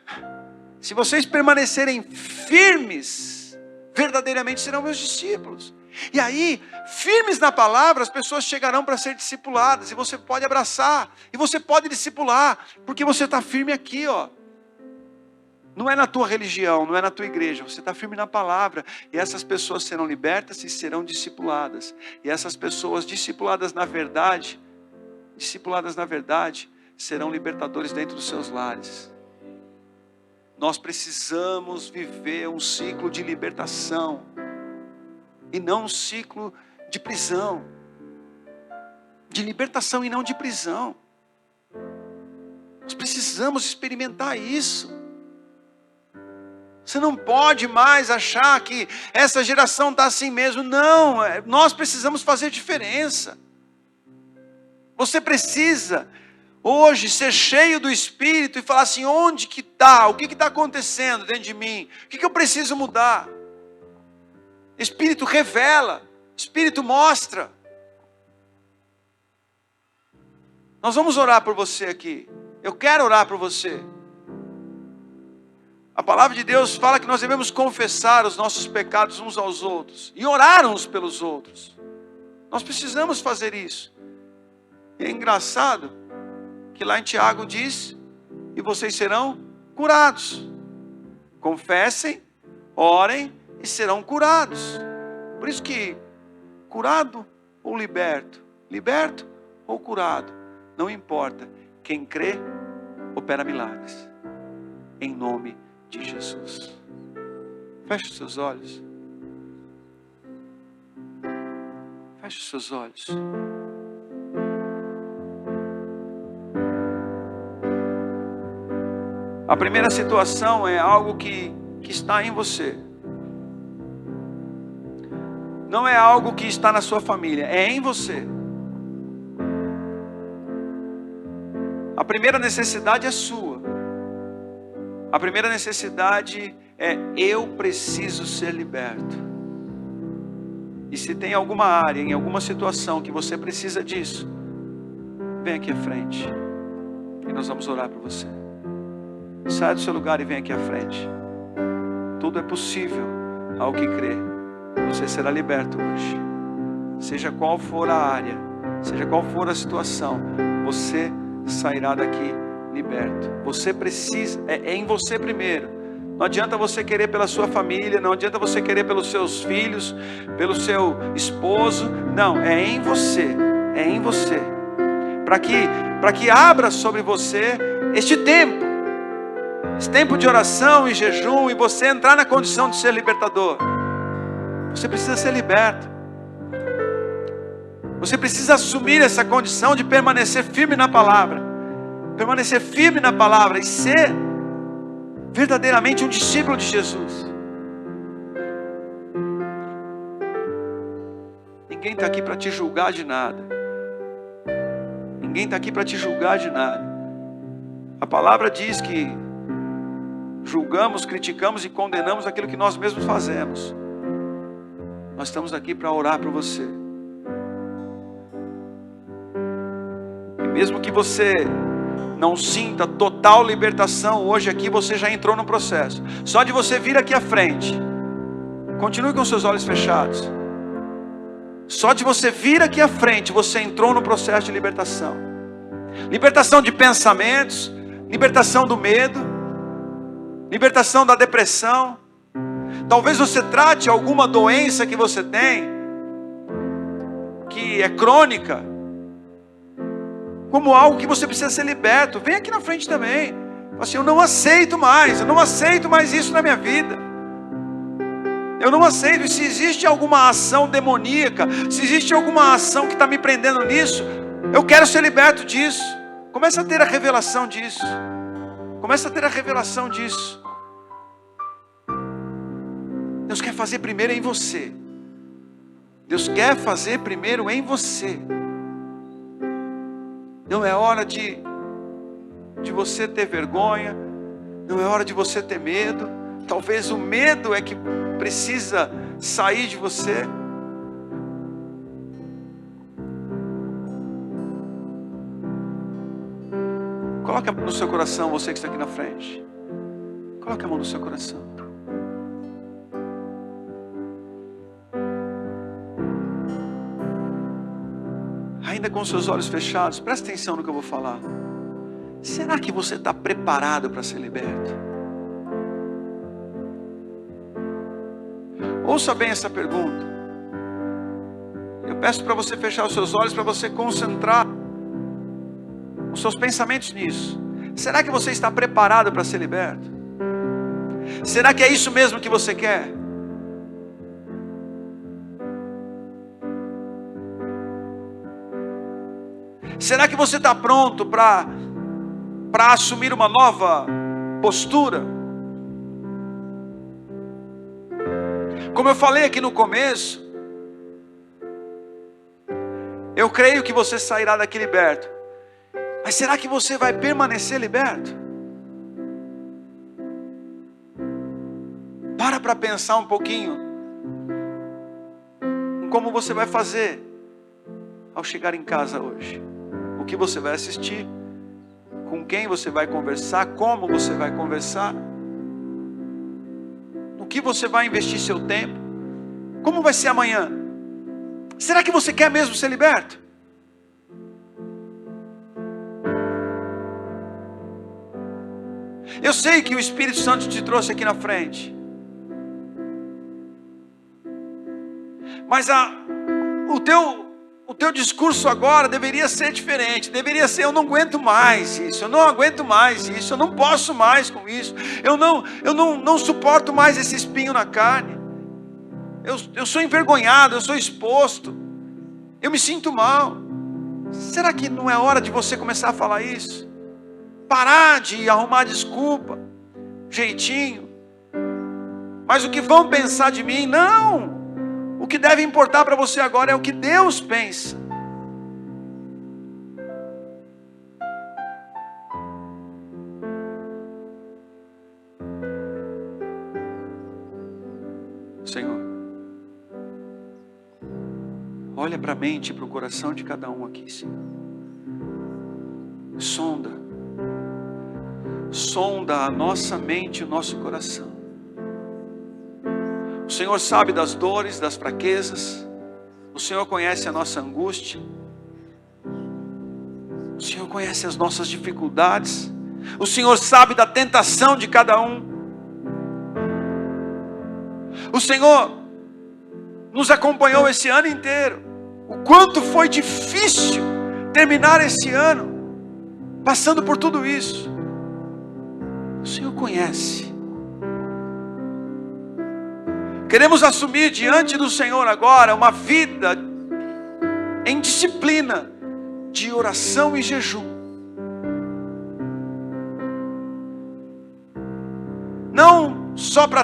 se vocês permanecerem firmes, verdadeiramente serão meus discípulos. E aí, firmes na palavra, as pessoas chegarão para ser discipuladas, e você pode abraçar, e você pode discipular, porque você está firme aqui, ó. Não é na tua religião, não é na tua igreja, você está firme na palavra, e essas pessoas serão libertas e serão discipuladas, e essas pessoas discipuladas na verdade, serão libertadores dentro dos seus lares. Nós precisamos viver um ciclo de libertação, e não um ciclo de prisão, de libertação e não de prisão. Nós precisamos experimentar isso. Você não pode mais achar que essa geração está assim mesmo. Não, nós precisamos fazer diferença. Você precisa hoje ser cheio do Espírito e falar assim, onde que está? O que está acontecendo dentro de mim? O que eu preciso mudar? Espírito revela, Espírito mostra. Nós vamos orar por você aqui. Eu quero orar por você. A palavra de Deus fala que nós devemos confessar os nossos pecados uns aos outros e orar uns pelos outros. Nós precisamos fazer isso. E é engraçado que lá em Tiago diz, e vocês serão curados. Confessem, orem e serão curados. Por isso que curado ou liberto, liberto ou curado, não importa. Quem crê, opera milagres. Em nome de Jesus. Feche os seus olhos. Feche os seus olhos. A primeira situação é algo que está em você. Não é algo que está na sua família, é em você. A primeira necessidade é sua. A primeira necessidade é: eu preciso ser liberto. E se tem alguma área, em alguma situação que você precisa disso, vem aqui à frente e nós vamos orar por você. Saia do seu lugar e vem aqui à frente. Tudo é possível ao que crê. Você será liberto hoje. Seja qual for a área, seja qual for a situação, você sairá daqui liberto. Você precisa, é em você primeiro. Não adianta você querer pela sua família, não adianta você querer pelos seus filhos, pelo seu esposo. Não, é em você. É em você. Para que abra sobre você este tempo. Esse tempo de oração e jejum, e você entrar na condição de ser libertador. Você precisa ser liberto. Você precisa assumir essa condição de permanecer firme na palavra. Permanecer firme na palavra e ser verdadeiramente um discípulo de Jesus. Ninguém está aqui para te julgar de nada. Ninguém está aqui para te julgar de nada. A palavra diz que julgamos, criticamos e condenamos aquilo que nós mesmos fazemos. Nós estamos aqui para orar por você. E mesmo que você não sinta total libertação hoje aqui, você já entrou no processo. Só de você vir aqui à frente, continue com seus olhos fechados. Só de você vir aqui à frente, você entrou no processo de libertação. Libertação de pensamentos, libertação do medo, libertação da depressão. Talvez você trate alguma doença que você tem, que é crônica, como algo que você precisa ser liberto. Vem aqui na frente também. Assim, eu não aceito mais isso na minha vida. Eu não aceito. E se existe alguma ação demoníaca, se existe alguma ação que está me prendendo nisso, eu quero ser liberto disso. Começa a ter a revelação disso. Começa a ter a revelação disso. Deus quer fazer primeiro em você. Deus quer fazer primeiro em você. Não é hora de você ter vergonha. Não é hora de você ter medo. Talvez o medo é que precisa sair de você. Coloque a mão no seu coração, você que está aqui na frente. Coloque a mão no seu coração. Ainda com seus olhos fechados, presta atenção no que eu vou falar. Será que você está preparado para ser liberto? Ouça bem essa pergunta. Eu peço para você fechar os seus olhos, para você concentrar os seus pensamentos nisso. Será que você está preparado para ser liberto? Será que é isso mesmo que você quer? Será que você está pronto para assumir uma nova postura? Como eu falei aqui no começo, eu creio que você sairá daqui liberto. Mas será que você vai permanecer liberto? Para pensar um pouquinho em como você vai fazer ao chegar em casa hoje. O que você vai assistir, com quem você vai conversar, como você vai conversar, no que você vai investir seu tempo, como vai ser amanhã. Será que você quer mesmo ser liberto? Eu sei que o Espírito Santo te trouxe aqui na frente, o teu discurso agora deveria ser diferente. Deveria ser: eu não aguento mais isso, eu não aguento mais isso, eu não posso mais com isso, eu não suporto mais esse espinho na carne, eu sou envergonhado, eu sou exposto, eu me sinto mal. Será que não é hora de você começar a falar isso? Parar de arrumar desculpa, jeitinho. Mas o que vão pensar de mim? Não! O que deve importar para você agora é o que Deus pensa. Senhor, olha para a mente e para o coração de cada um aqui, Senhor. Sonda a nossa mente e o nosso coração. O Senhor sabe das dores, das fraquezas. O Senhor conhece a nossa angústia. O Senhor conhece as nossas dificuldades. O Senhor sabe da tentação de cada um. O Senhor nos acompanhou esse ano inteiro. O quanto foi difícil terminar esse ano passando por tudo isso. O Senhor conhece. Queremos assumir diante do Senhor agora uma vida em disciplina de oração e jejum. Não só para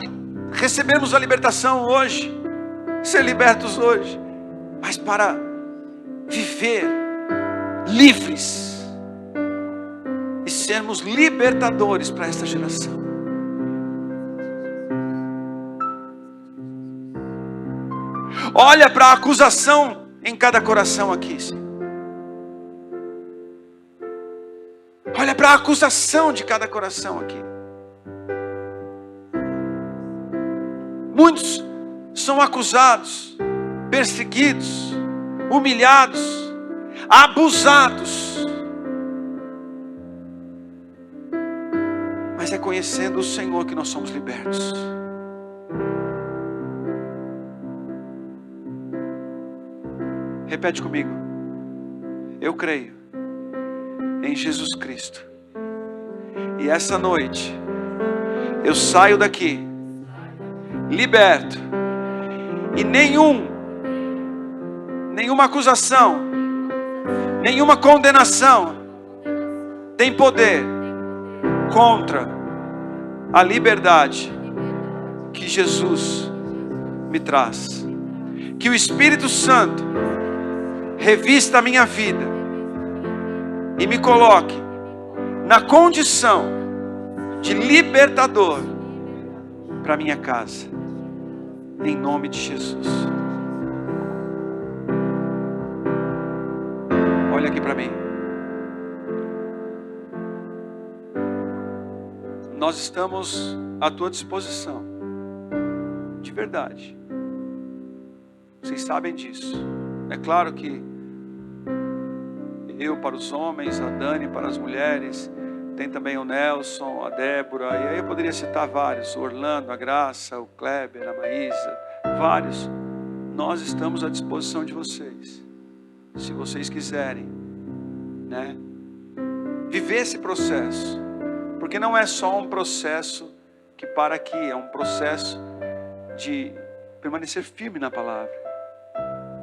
recebermos a libertação hoje, ser libertos hoje, mas para viver livres e sermos libertadores para esta geração. Olha para a acusação em cada coração aqui, Senhor. Olha para a acusação de cada coração aqui. Muitos são acusados, perseguidos, humilhados, abusados. Mas é conhecendo o Senhor que nós somos libertos. Repete comigo. Eu creio em Jesus Cristo. E essa noite eu saio daqui liberto. E nenhuma acusação, nenhuma condenação tem poder contra a liberdade que Jesus me traz. Que o Espírito Santo revista a minha vida e me coloque na condição de libertador para minha casa, em nome de Jesus. Olha aqui para mim. Nós estamos à tua disposição, de verdade. Vocês sabem disso. É claro que eu para os homens, a Dani para as mulheres, tem também o Nelson, a Débora, e aí eu poderia citar vários, o Orlando, a Graça, o Kleber, a Maísa, vários. Nós estamos à disposição de vocês, se vocês quiserem, né, viver esse processo, porque não é só um processo que para aqui, é um processo de permanecer firme na palavra.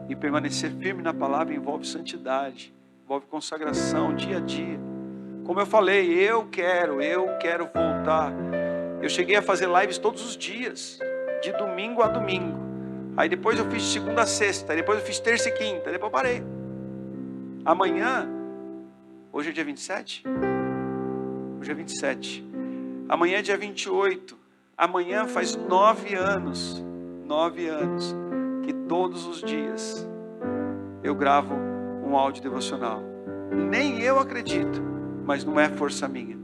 E permanecer firme na palavra envolve santidade, envolve consagração dia a dia. Como eu falei, eu quero voltar. Eu cheguei a fazer lives todos os dias, de domingo a domingo. Aí depois eu fiz de segunda a sexta, depois eu fiz terça e quinta, depois eu parei. Amanhã, hoje é dia 27? Hoje é 27. Amanhã é dia 28. Amanhã faz 9 anos que todos os dias eu gravo um áudio devocional. Nem eu acredito, mas não é força minha.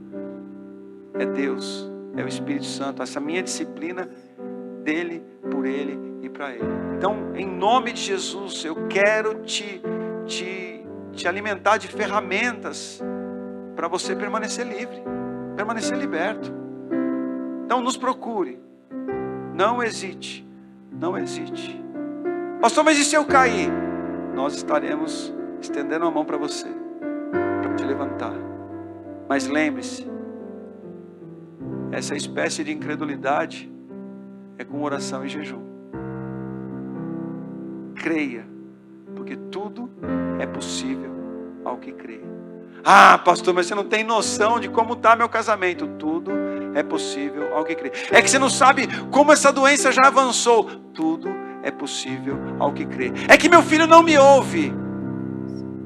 É Deus, é o Espírito Santo, essa minha disciplina dele, por ele e para ele. Então, em nome de Jesus, eu quero te alimentar de ferramentas para você permanecer livre, permanecer liberto. Então, nos procure. Não hesite. Não hesite. Pastor, mas e se eu cair? nós estaremos estendendo a mão para você, para te levantar. Mas lembre-se, essa espécie de incredulidade é com oração e jejum. Creia, porque tudo é possível ao que crê. Ah, pastor, mas você não tem noção de como está meu casamento. Tudo é possível ao que crê. É que você não sabe como essa doença já avançou. Tudo é possível ao que crê. É que meu filho não me ouve.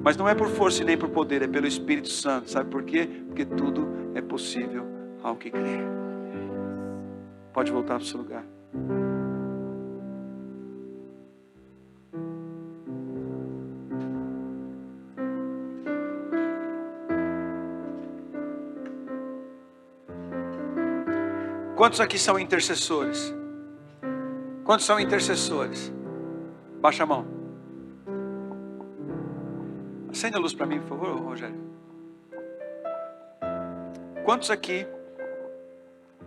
Mas não é por força e nem por poder, é pelo Espírito Santo. Sabe por quê? Porque tudo é possível ao que crê. Pode voltar para o seu lugar. Quantos aqui são intercessores? Quantos são intercessores? Baixa a mão. Acende a luz para mim, por favor, Rogério. Quantos aqui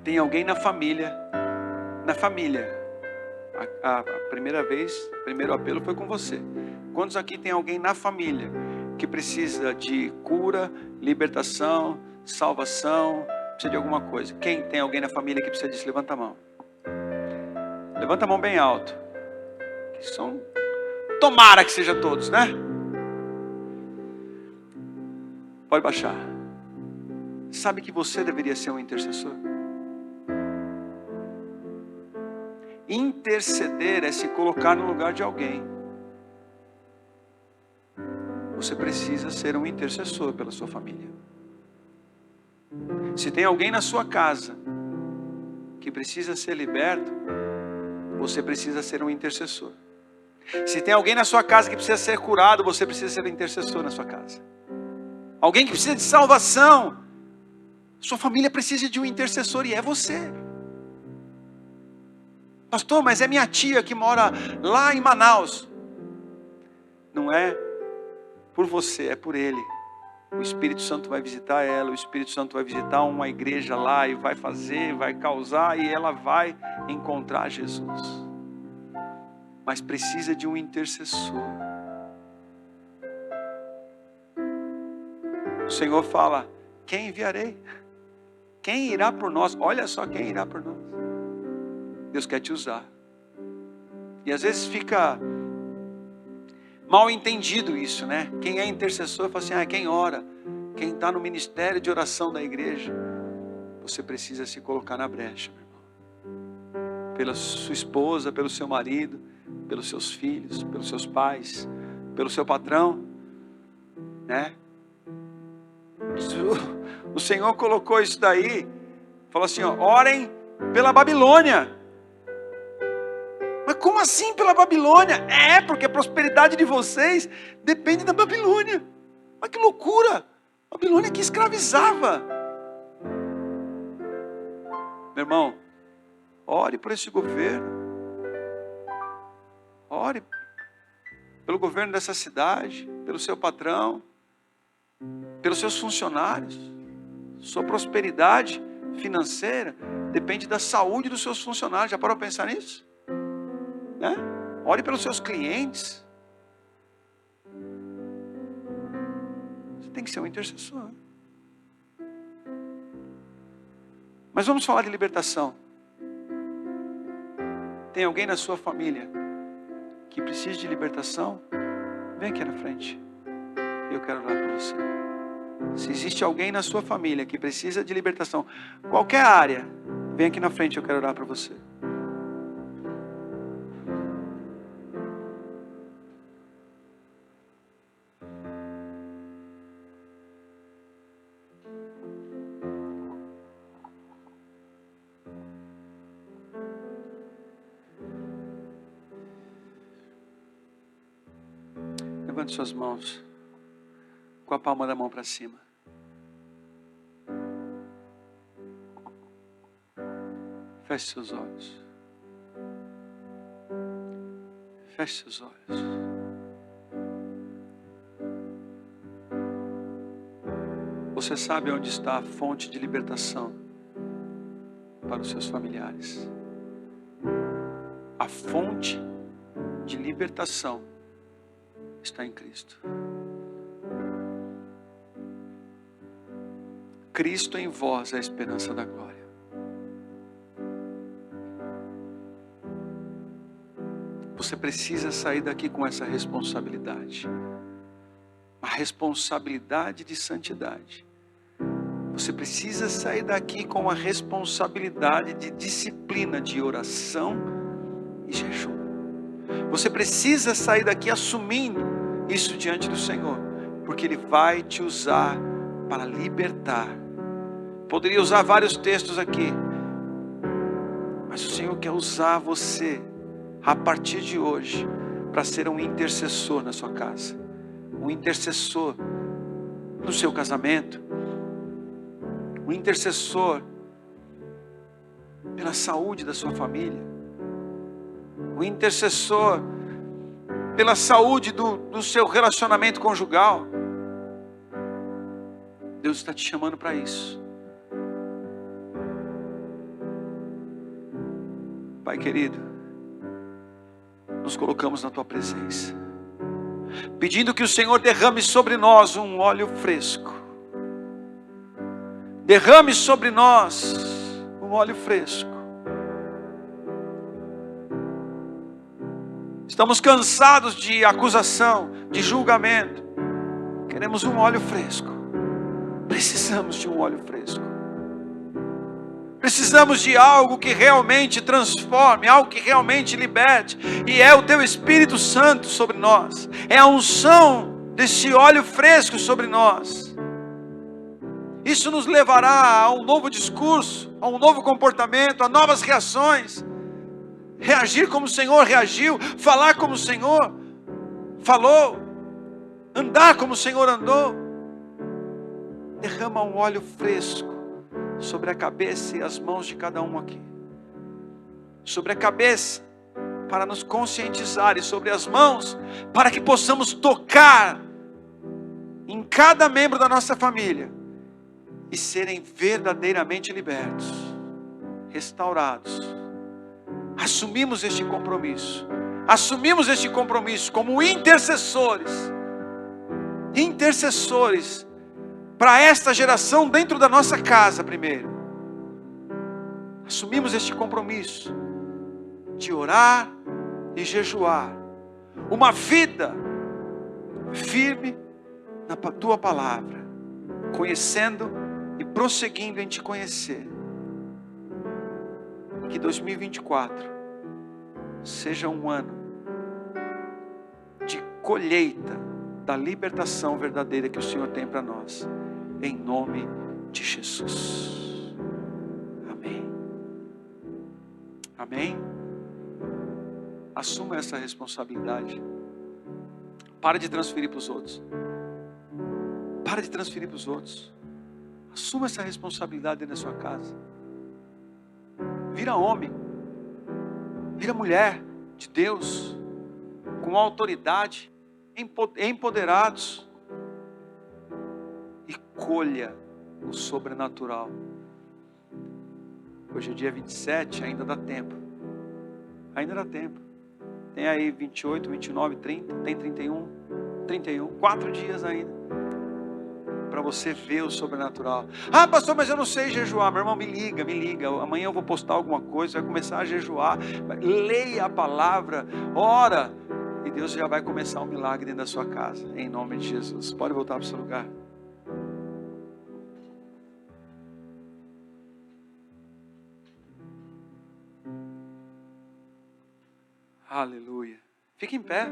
tem alguém na família? Na família. A primeira vez, o primeiro apelo foi com você. Quantos aqui tem alguém na família que precisa de cura, libertação, salvação? Precisa de alguma coisa? Quem tem alguém na família que precisa disso? Levanta a mão. Levanta a mão bem alto. Que são... Tomara que seja todos, né? Pode baixar. Sabe que você deveria ser um intercessor? Interceder é se colocar no lugar de alguém. Você precisa ser um intercessor pela sua família. Se tem alguém na sua casa que precisa ser liberto, você precisa ser um intercessor. Se tem alguém na sua casa que precisa ser curado, você precisa ser um intercessor na sua casa. Alguém que precisa de salvação, sua família precisa de um intercessor e é você. Pastor, mas é minha tia que mora lá em Manaus. Não é por você, é por ele. O Espírito Santo vai visitar ela, o Espírito Santo vai visitar uma igreja lá e vai fazer, vai causar e ela vai encontrar Jesus. Mas precisa de um intercessor. O Senhor fala, quem enviarei? Quem irá por nós? Olha só quem irá por nós. Deus quer te usar. E às vezes fica mal entendido isso, né? Quem é intercessor fala assim, quem ora, quem está no ministério de oração da igreja. Você precisa se colocar na brecha, meu irmão. Pela sua esposa, pelo seu marido, pelos seus filhos, pelos seus pais, pelo seu patrão, né? O Senhor colocou isso daí, falou assim, orem pela Babilônia. Mas como assim pela Babilônia? Porque a prosperidade de vocês depende da Babilônia. Mas que loucura! A Babilônia que escravizava. Meu irmão, ore por esse governo. Ore pelo governo dessa cidade, pelo seu patrão, pelos seus funcionários. Sua prosperidade financeira depende da saúde dos seus funcionários. Já parou para pensar nisso? Né? Ore pelos seus clientes. Você tem que ser um intercessor. Mas vamos falar de libertação. Tem alguém na sua família que precisa de libertação? Vem aqui na frente. Eu quero orar por você. Se existe alguém na sua família que precisa de libertação, qualquer área, vem aqui na frente, eu quero orar por você. Levante suas mãos, com a palma da mão para cima. Feche seus olhos. Feche seus olhos. Você sabe onde está a fonte de libertação para os seus familiares. A fonte de libertação está em Cristo. Cristo em vós é a esperança da glória. Você precisa sair daqui com essa responsabilidade. A responsabilidade de santidade. Você precisa sair daqui com a responsabilidade de disciplina, de oração e jejum. Você precisa sair daqui assumindo isso diante do Senhor, porque Ele vai te usar para libertar. Poderia usar vários textos aqui, mas o Senhor quer usar você a partir de hoje para ser um intercessor na sua casa, um intercessor no seu casamento, um intercessor pela saúde da sua família, um intercessor pela saúde do seu relacionamento conjugal. Deus está te chamando para isso. Pai querido, nos colocamos na Tua presença, pedindo que o Senhor derrame sobre nós um óleo fresco. Derrame sobre nós um óleo fresco. Estamos cansados de acusação, de julgamento. Queremos um óleo fresco. Precisamos de um óleo fresco. Precisamos de algo que realmente transforme, algo que realmente liberte. E é o Teu Espírito Santo sobre nós. É a unção desse óleo fresco sobre nós. Isso nos levará a um novo discurso, a um novo comportamento, a novas reações. Reagir como o Senhor reagiu, falar como o Senhor falou, andar como o Senhor andou. Derrama um óleo fresco sobre a cabeça e as mãos de cada um aqui. Sobre a cabeça, para nos conscientizar, e sobre as mãos, para que possamos tocar em cada membro da nossa família e serem verdadeiramente libertos, restaurados. Assumimos este compromisso. Assumimos este compromisso como intercessores. Intercessores para esta geração dentro da nossa casa primeiro. Assumimos este compromisso de orar e jejuar. Uma vida firme na Tua palavra, conhecendo e prosseguindo em Te conhecer. Que 2024 seja um ano de colheita da libertação verdadeira que o Senhor tem para nós. Em nome de Jesus. Amém. Amém. Assuma essa responsabilidade. Para de transferir para os outros. Para de transferir para os outros. Assuma essa responsabilidade dentro da sua casa. Vira homem. Vira mulher de Deus. Com autoridade. Empoderados. E colha o sobrenatural. Hoje é dia 27, ainda dá tempo. Ainda dá tempo. Tem aí 28, 29, 30, tem 31, 4 dias ainda. Para você ver o sobrenatural. Ah, pastor, mas eu não sei jejuar. Meu irmão, me liga. Amanhã eu vou postar alguma coisa, vai começar a jejuar. Leia a palavra, ora. E Deus já vai começar um milagre dentro da sua casa. Em nome de Jesus. Pode voltar para o seu lugar. Aleluia. Fique em pé.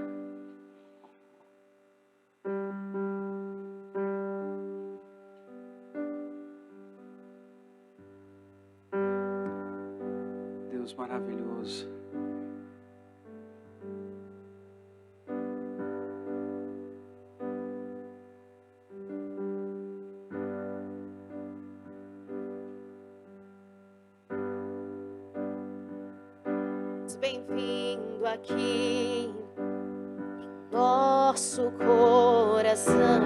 Deus maravilhoso. Bem-vindo aqui, nosso coração.